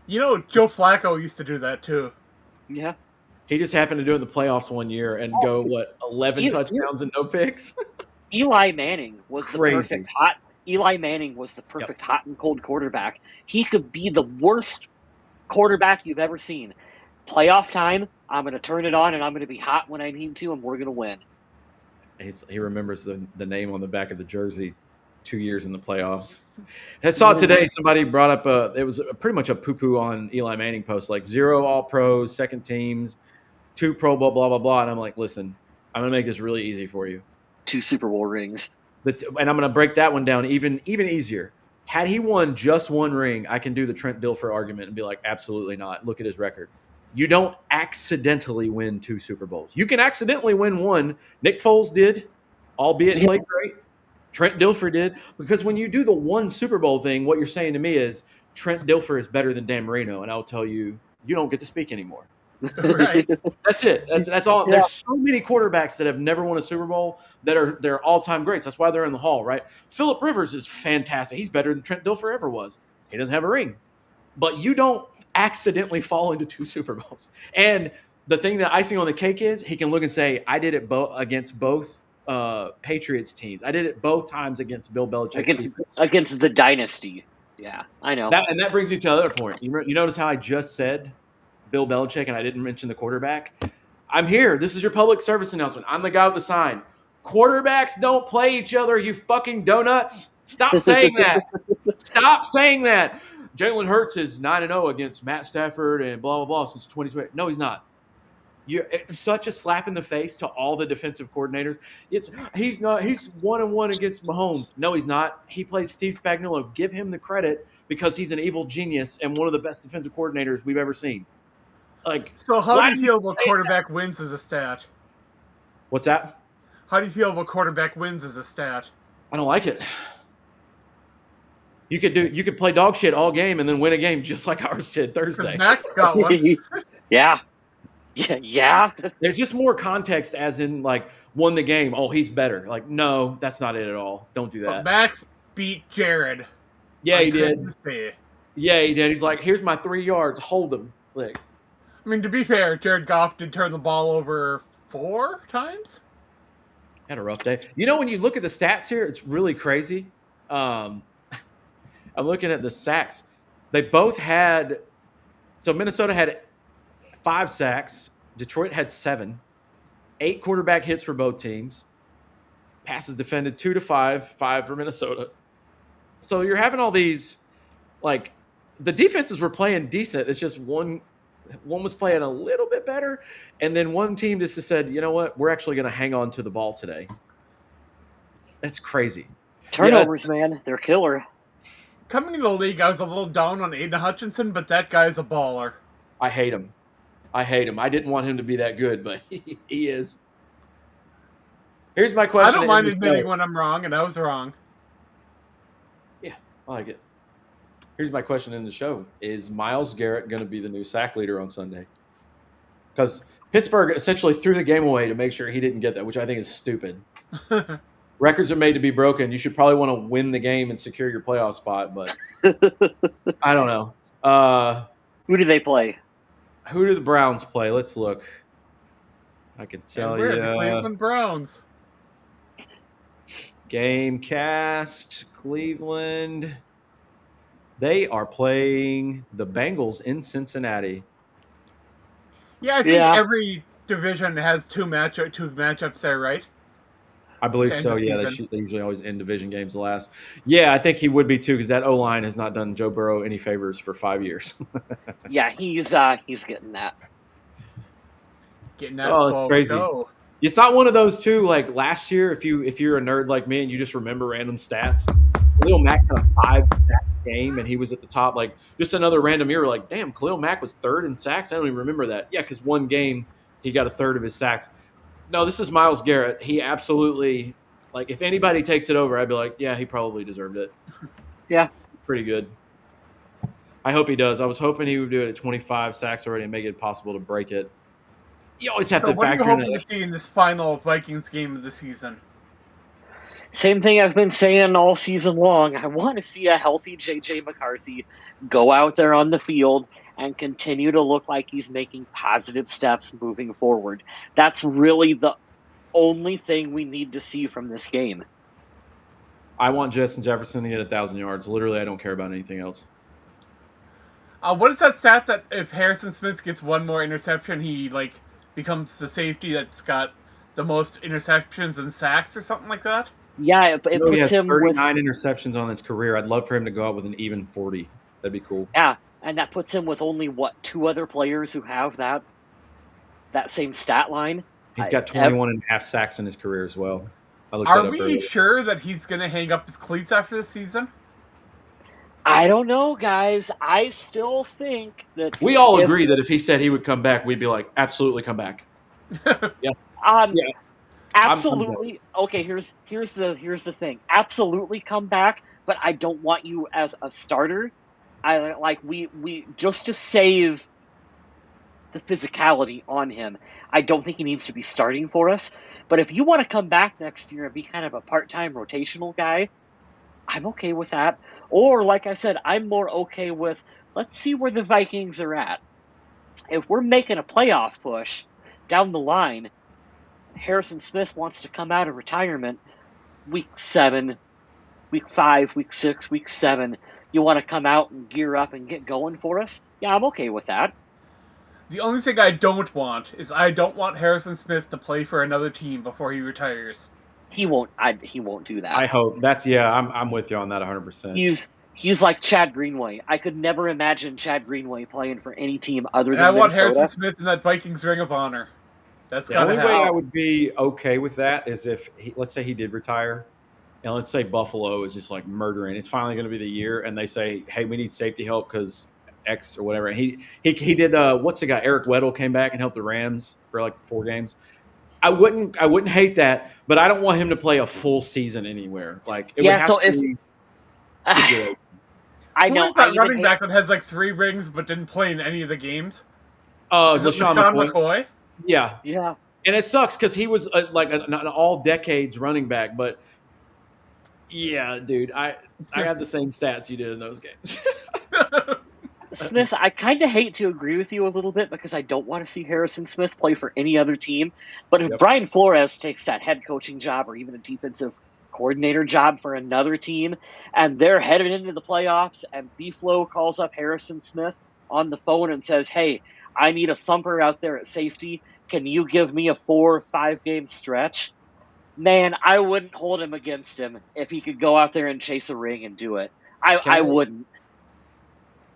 S3: You know, Joe Flacco used to do that too.
S2: Yeah.
S1: He just happened to do it in the playoffs one year and go, 11 touchdowns and no picks?
S2: Eli Manning was the perfect hot. Eli Manning was the perfect hot and cold quarterback. He could be the worst quarterback you've ever seen. Playoff time, I'm going to turn it on and I'm going to be hot when I need to, and we're going to win.
S1: He remembers the name on the back of the jersey 2 years in the playoffs. I saw today somebody brought up it was pretty much a poo-poo on Eli Manning post, like 0 all-pros, second teams, 2 Pro Bowl, blah, blah, blah. And I'm like, listen, I'm going to make this really easy for you.
S2: 2 Super Bowl rings.
S1: And I'm going to break that one down even easier. Had he won just 1 ring, I can do the Trent Dilfer argument and be like, absolutely not. Look at his record. You don't accidentally win 2 Super Bowls. You can accidentally win 1. Nick Foles did, albeit he played great. Trent Dilfer did. Because when you do the 1 Super Bowl thing, what you're saying to me is Trent Dilfer is better than Dan Marino, and I'll tell you, you don't get to speak anymore.
S3: Right.
S1: That's it. That's all.
S2: Yeah.
S1: There's so many quarterbacks that have never won a Super Bowl that they're all-time greats. That's why they're in the Hall, right? Phillip Rivers is fantastic. He's better than Trent Dilfer ever was. He doesn't have a ring. But you don't accidentally fall into 2 Super Bowls. And the thing that icing on the cake is he can look and say, I did it against both Patriots teams. I did it both times against Bill Belichick.
S2: Against the dynasty. Yeah, I know.
S1: And that brings me to the other point. You notice how I just said Bill Belichick and I didn't mention the quarterback? I'm here. This is your public service announcement. I'm the guy with the sign. Quarterbacks don't play each other, you fucking donuts. Stop saying that. Stop saying that. Jalen Hurts is 9-0 against Matt Stafford and blah, blah, blah since 2020. No, he's not. It's such a slap in the face to all the defensive coordinators. He's 1-1 against Mahomes. No, he's not. He plays Steve Spagnuolo. Give him the credit because he's an evil genius and one of the best defensive coordinators we've ever seen.
S3: So how do you feel about quarterback wins as a stat?
S1: What's that?
S3: How do you feel about quarterback wins as a stat?
S1: I don't like it. You could play dog shit all game and then win a game just like ours did Thursday.
S3: Because Max got one.
S2: Yeah. Yeah.
S1: There's just more context as in won the game. Oh, he's better. No, that's not it at all. Don't do that.
S3: But Max beat Jared.
S1: Yeah, he did.
S3: Christmas Day.
S1: Yeah, he did. He's like, here's my 3 yards. Hold him.
S3: I mean, to be fair, Jared Goff did turn the ball over 4 times.
S1: Had a rough day. When you look at the stats here, it's really crazy. I'm looking at the sacks. They both had – so Minnesota had 5 sacks. Detroit had 7. 8 quarterback hits for both teams. Passes defended 2-5, 5 for Minnesota. So you're having all these, like, the defenses were playing decent. It's just one was playing a little bit better, and then one team just said, you know what, we're actually going to hang on to the ball today. That's crazy.
S2: Turnovers, man, they're killer.
S3: Coming into the league, I was a little down on Aiden Hutchinson, but that guy's a baller.
S1: I hate him. I didn't want him to be that good, but he is. Here's my question.
S3: I don't mind admitting when I'm wrong, and I was wrong.
S1: Yeah, I like it. Here's my question in the show. Is Myles Garrett going to be the new sack leader on Sunday? Because Pittsburgh essentially threw the game away to make sure he didn't get that, which I think is stupid. Records are made to be broken. You should probably want to win the game and secure your playoff spot, but I don't know.
S2: Who do they play?
S1: Who do the Browns play? Let's look. I can tell you.
S3: The Cleveland Browns.
S1: Gamecast, Cleveland. They are playing the Bengals in Cincinnati.
S3: Yeah, I think every division has two matchups there, right?
S1: I believe so, yeah. They usually always end division games last. Yeah, I think he would be too, because that O-line has not done Joe Burrow any favors for 5 years.
S2: Yeah, he's getting that.
S3: Getting that.
S1: Oh, it's crazy. It's not one of those two, like last year, if you're a nerd like me and you just remember random stats, Khalil Mack had a 5-sack game and he was at the top. Like, just another random year, like, damn, Khalil Mack was third in sacks? I don't even remember that. Yeah, because one game he got a third of his sacks. No, this is Myles Garrett. He absolutely, like, if anybody takes it over, I'd be like, yeah, he probably deserved it.
S2: Yeah.
S1: Pretty good. I hope he does. I was hoping he would do it at 25 sacks already and make it possible to break it. You always have to factor in.
S3: What are you hoping to see in this final Vikings game of the season?
S2: Same thing I've been saying all season long. I want to see a healthy J.J. McCarthy go out there on the field and continue to look like he's making positive steps moving forward. That's really the only thing we need to see from this game.
S1: I want Justin Jefferson to get 1,000 yards. Literally, I don't care about anything else.
S3: What is that stat that if Harrison Smith gets one more interception, he becomes the safety that's got the most interceptions and sacks or something like that?
S2: Yeah, it puts
S1: he has
S2: him
S1: 39 interceptions on his career. I'd love for him to go out with an even 40. That'd be cool.
S2: Yeah, and that puts him with only, 2 other players who have that same stat line?
S1: He's got 21 and a half sacks in his career as well.
S3: Are we sure that he's going to hang up his cleats after this season?
S2: I don't know, guys. I still think that...
S1: We all agree that if he said he would come back, we'd be like, absolutely come back. Yeah.
S2: Absolutely. Okay, here's the thing. Absolutely come back, but I don't want you as a starter. We just to save the physicality on him. I don't think he needs to be starting for us. But if you want to come back next year and be kind of a part-time rotational guy, I'm okay with that. Or, like I said, I'm more okay with, let's see where the Vikings are at. If we're making a playoff push down the line, Harrison Smith wants to come out of retirement week 7, week 5, week 6, week 7. You want to come out and gear up and get going for us? Yeah, I'm okay with that.
S3: The only thing I don't want is I don't want Harrison Smith to play for another team before he retires.
S2: He won't. He won't do that.
S1: I hope. I'm with you on that 100%.
S2: He's like Chad Greenway. I could never imagine Chad Greenway playing for any team other than
S3: I want
S2: Minnesota.
S3: Harrison Smith in that Vikings Ring of Honor. That's
S1: the only way I would be okay with that is if let's say he did retire, and let's say Buffalo is just like murdering. It's finally going to be the year, and they say, "Hey, we need safety help because X or whatever." And he did. What's the guy? Eric Weddle came back and helped the Rams for like 4 games. I wouldn't hate that, but I don't want him to play a full season anywhere. Like it would have to be stipulated.
S2: I know.
S3: Who is that running back that has like 3 rings but didn't play in any of the games?
S1: LaShawn McCoy. Yeah.
S2: Yeah.
S1: And it sucks because he was like an all-decades running back. But, yeah, dude, I had the same stats you did in those games.
S2: Smith, I kind of hate to agree with you a little bit because I don't want to see Harrison Smith play for any other team. But if Brian Flores takes that head coaching job or even a defensive coordinator job for another team and they're headed into the playoffs and B-Flow calls up Harrison Smith on the phone and says, hey, I need a thumper out there at safety. Can you give me a 4 or 5 game stretch? Man, I wouldn't hold him against him if he could go out there and chase a ring and do it. I wouldn't.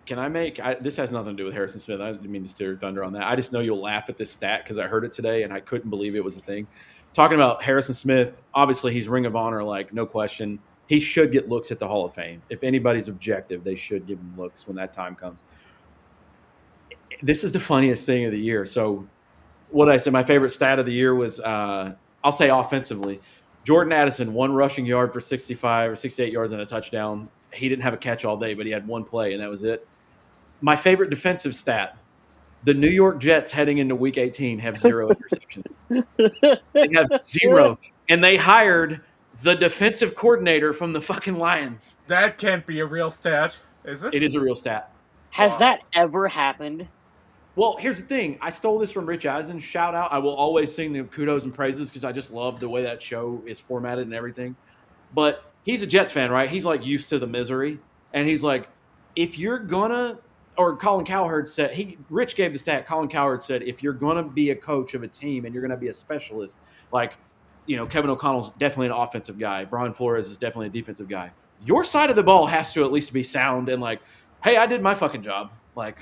S1: Can I make this has nothing to do with Harrison Smith. I didn't mean to steer thunder on that. I just know you'll laugh at this stat because I heard it today and I couldn't believe it was a thing. Talking about Harrison Smith, obviously he's Ring of Honor, like no question. He should get looks at the Hall of Fame. If anybody's objective, they should give him looks when that time comes. This is the funniest thing of the year. So what I said, my favorite stat of the year was, I'll say offensively, Jordan Addison, 1 rushing yard for 65 or 68 yards and a touchdown. He didn't have a catch all day, but he had 1 play, and that was it. My favorite defensive stat, the New York Jets heading into Week 18 have 0 interceptions. They have 0, and they hired the defensive coordinator from the fucking Lions.
S3: That can't be a real stat, is it?
S1: It is a real stat.
S2: Has that ever happened?
S1: Well, here's the thing. I stole this from Rich Eisen. Shout out. I will always sing the kudos and praises because I just love the way that show is formatted and everything. But he's a Jets fan, right? He's like used to the misery. And he's like, if you're gonna, or Colin Cowherd said, Rich gave the stat, Colin Cowherd said, if you're gonna be a coach of a team and you're gonna be a specialist, like, you know, Kevin O'Connell's definitely an offensive guy. Brian Flores is definitely a defensive guy. Your side of the ball has to at least be sound and like, hey, I did my fucking job. Like,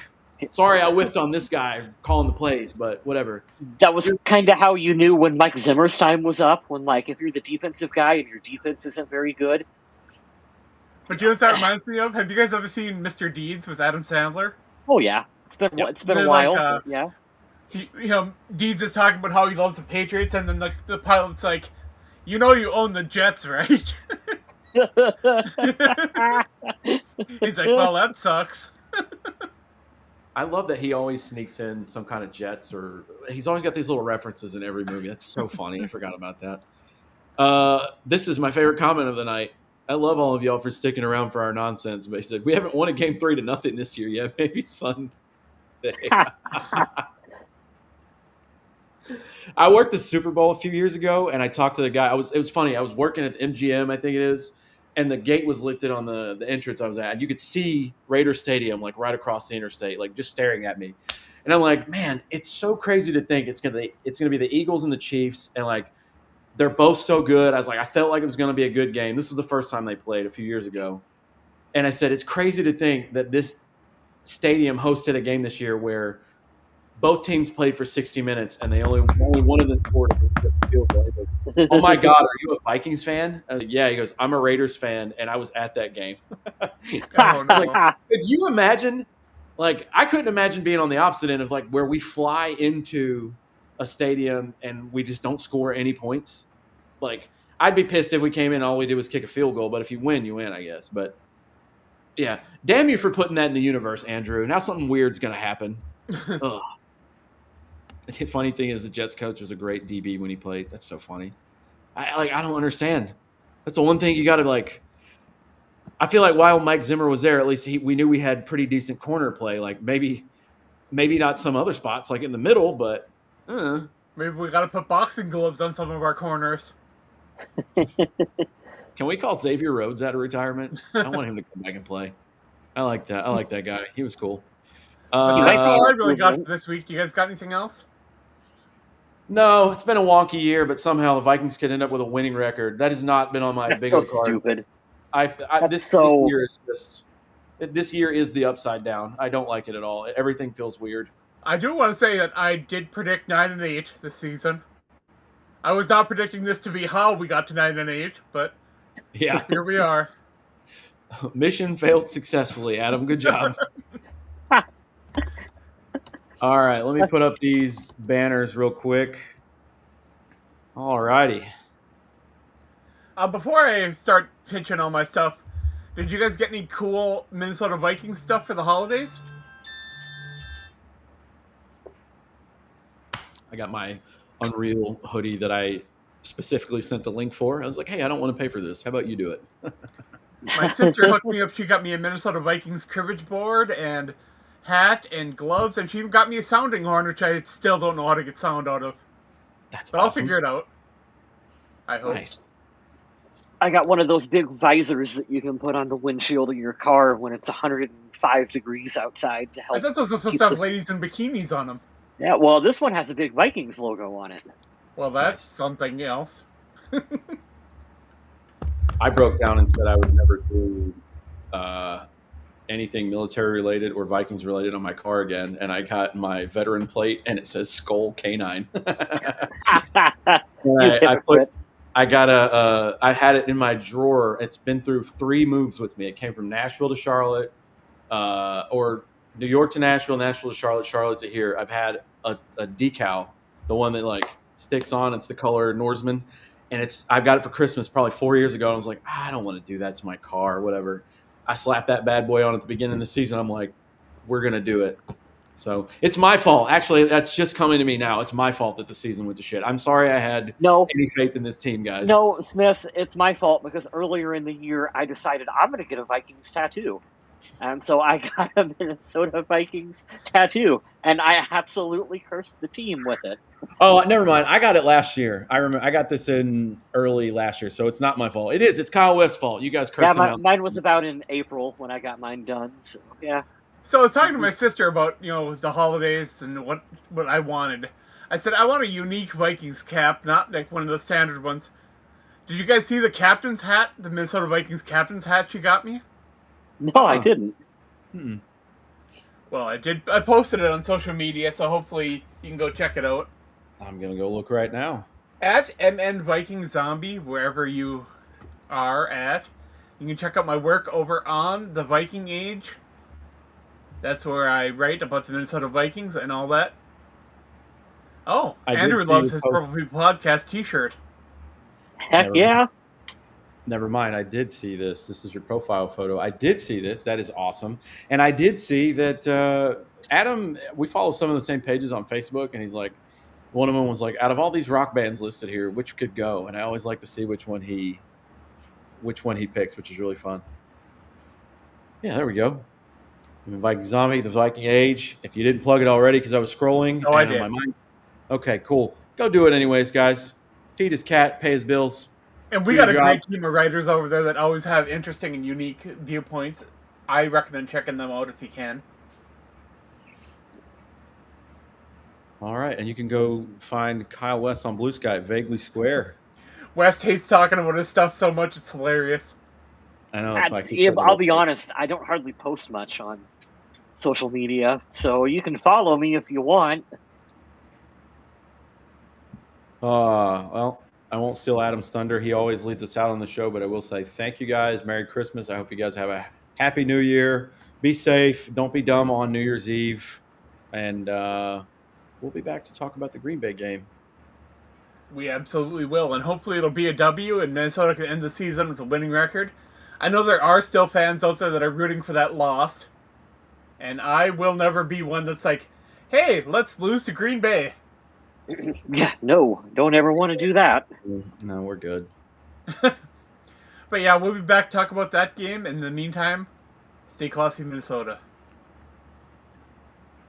S1: sorry I whiffed on this guy calling the plays, but whatever.
S2: That was kind of how you knew when Mike Zimmer's time was up, when, like, if you're the defensive guy and your defense isn't very good.
S3: But you know what that reminds me of? Have you guys ever seen Mr. Deeds with Adam Sandler?
S2: Oh, yeah. It's been a while.
S3: Like,
S2: yeah.
S3: Deeds is talking about how he loves the Patriots, and then the pilot's like, you know you own the Jets, right? He's like, well, that sucks.
S1: I love that he always sneaks in some kind of Jets, or he's always got these little references in every movie. That's so funny. I forgot about that. This is my favorite comment of the night. I love all of y'all for sticking around for our nonsense. But he said, we haven't won a game 3-0 this year yet. Maybe Sunday. I worked the Super Bowl a few years ago, and I talked to the guy. It was funny. I was working at the MGM, I think it is, and the gate was lifted on the entrance I was at. And you could see Raider Stadium, like, right across the interstate, like, just staring at me. And I'm like, man, it's so crazy to think it's gonna be the Eagles and the Chiefs, and, like, they're both so good. I was like, I felt like it was going to be a good game. This was the first time they played a few years ago. And I said, it's crazy to think that this stadium hosted a game this year where both teams played for 60 minutes and they only one of them scored a field goal. He goes, oh my God, are you a Vikings fan? I was like, yeah. He goes, I'm a Raiders fan, and I was at that game.
S3: Oh, no.
S1: Like, could you imagine? Like, I couldn't imagine being on the opposite end of, like, where we fly into a stadium and we just don't score any points. Like, I'd be pissed if we came in and all we did was kick a field goal, but if you win, you win, I guess. But yeah, damn you for putting that in the universe, Andrew. Now something weird's going to happen. Ugh. The funny thing is the Jets coach was a great DB when he played. That's so funny. I don't understand. That's the one thing you got to, like, I feel like while Mike Zimmer was there, at least we knew we had pretty decent corner play. Like, maybe not some other spots, like in the middle, but
S3: maybe we got to put boxing gloves on some of our corners.
S1: Can we call Xavier Rhodes out of retirement? I want him to come back and play. I like that. I like that guy. He was cool.
S3: That's all I really got this week. You guys got anything else?
S1: No, it's been a wonky year, but somehow the Vikings could end up with a winning record. That has not been on my
S2: That's
S1: bingo
S2: so
S1: card.
S2: stupid.
S1: This year is the upside down. I don't like it at all. Everything feels weird.
S3: I do want to say that I did predict 9-8 this season. I was not predicting this to be how we got to 9-8, but
S1: yeah,
S3: here we are.
S1: Mission failed successfully, Adam. Good job. All right, let me put up these banners real quick. All righty.
S3: Before I start pitching all my stuff, did you guys get any cool Minnesota Vikings stuff for the holidays?
S1: I got my Unreal hoodie that I specifically sent the link for. I was like, hey, I don't want to pay for this. How about you do it?
S3: My sister hooked me up. She got me a Minnesota Vikings cribbage board and hat and gloves, and she even got me a sounding horn, which I still don't know how to get sound out of.
S1: But
S3: awesome. I'll figure it out. I hope.
S1: Nice.
S2: I got one of those big visors that you can put on the windshield of your car when it's 105 degrees outside to help.
S3: I thought those were supposed to have ladies in bikinis on them.
S2: Yeah, well, this one has a big Vikings logo on it.
S3: Well, that's something else.
S1: I broke down and said I would never do anything military related or Vikings related on my car again, and I got my veteran plate and it says Skull Canine.
S2: You hypocrite.
S1: I had it in my drawer. It's been through 3 moves with me. It came from Nashville to Charlotte, or New York to Nashville, Nashville to Charlotte, Charlotte to here. I've had a decal, the one that like sticks on. It's the color Norseman, and I've got it for Christmas probably 4 years ago. And I was like, I don't want to do that to my car, or whatever. I slapped that bad boy on at the beginning of the season. I'm like, we're gonna do it. So it's my fault. Actually, that's just coming to me now. It's my fault that the season went to shit. I'm sorry I had
S2: No,
S1: any faith in this team, guys.
S2: no, Smith, it's my fault because earlier in the year I decided I'm going to get a Vikings tattoo. And so I got a Minnesota Vikings tattoo, and I absolutely cursed the team with it.
S1: Oh, never mind. I got it last year. I remember I got this in early last year, so it's not my fault. It is. It's Kyle West's fault. You guys cursed him out.
S2: Mine was about in April when I got mine done. So, yeah.
S3: So I was talking to my sister about, the holidays and what I wanted. I said, I want a unique Vikings cap, not like one of the standard ones. Did you guys see the captain's hat, the Minnesota Vikings captain's hat she got me?
S2: No, I didn't.
S1: Mm-mm.
S3: Well, I did. I posted it on social media, so hopefully you can go check it out.
S1: I'm going to go look right now.
S3: At MN Viking Zombie, wherever you are at, you can check out my work over on the Viking Age. That's where I write about the Minnesota Vikings and all that. Oh, Andrew loves his Purple People Podcast t-shirt.
S2: Heck yeah.
S1: Never mind. I did see this. This is your profile photo. I did see this. That is awesome. And I did see that Adam, we follow some of the same pages on Facebook, and he's like, one of them was like, out of all these rock bands listed here, which could go? And I always like to see which one he picks, which is really fun. Yeah, there we go. The Viking Zombie, the Viking Age. If you didn't plug it already because I was scrolling.
S3: Oh, I did.
S1: My mind. Okay, cool. Go do it anyways, guys. Feed his cat, pay his bills.
S3: And we got a great team of writers over there that always have interesting and unique viewpoints. I recommend checking them out if you can.
S1: All right, and you can go find Kyle West on Blue Sky at Vaguely Square.
S3: West hates talking about his stuff so much, it's hilarious.
S1: I know. That's why
S2: I'll be honest, I don't hardly post much on social media, so you can follow me if you want.
S1: Well, I won't steal Adam's thunder. He always leads us out on the show, but I will say thank you guys. Merry Christmas. I hope you guys have a happy New Year. Be safe. Don't be dumb on New Year's Eve. And we'll be back to talk about the Green Bay game.
S3: We absolutely will, and hopefully it'll be a W, and Minnesota can end the season with a winning record. I know there are still fans out there that are rooting for that loss, and I will never be one that's like, hey, let's lose to Green Bay.
S2: Yeah, no, don't ever want to do that.
S1: No, we're good.
S3: But yeah, we'll be back to talk about that game. In the meantime, stay classy, Minnesota.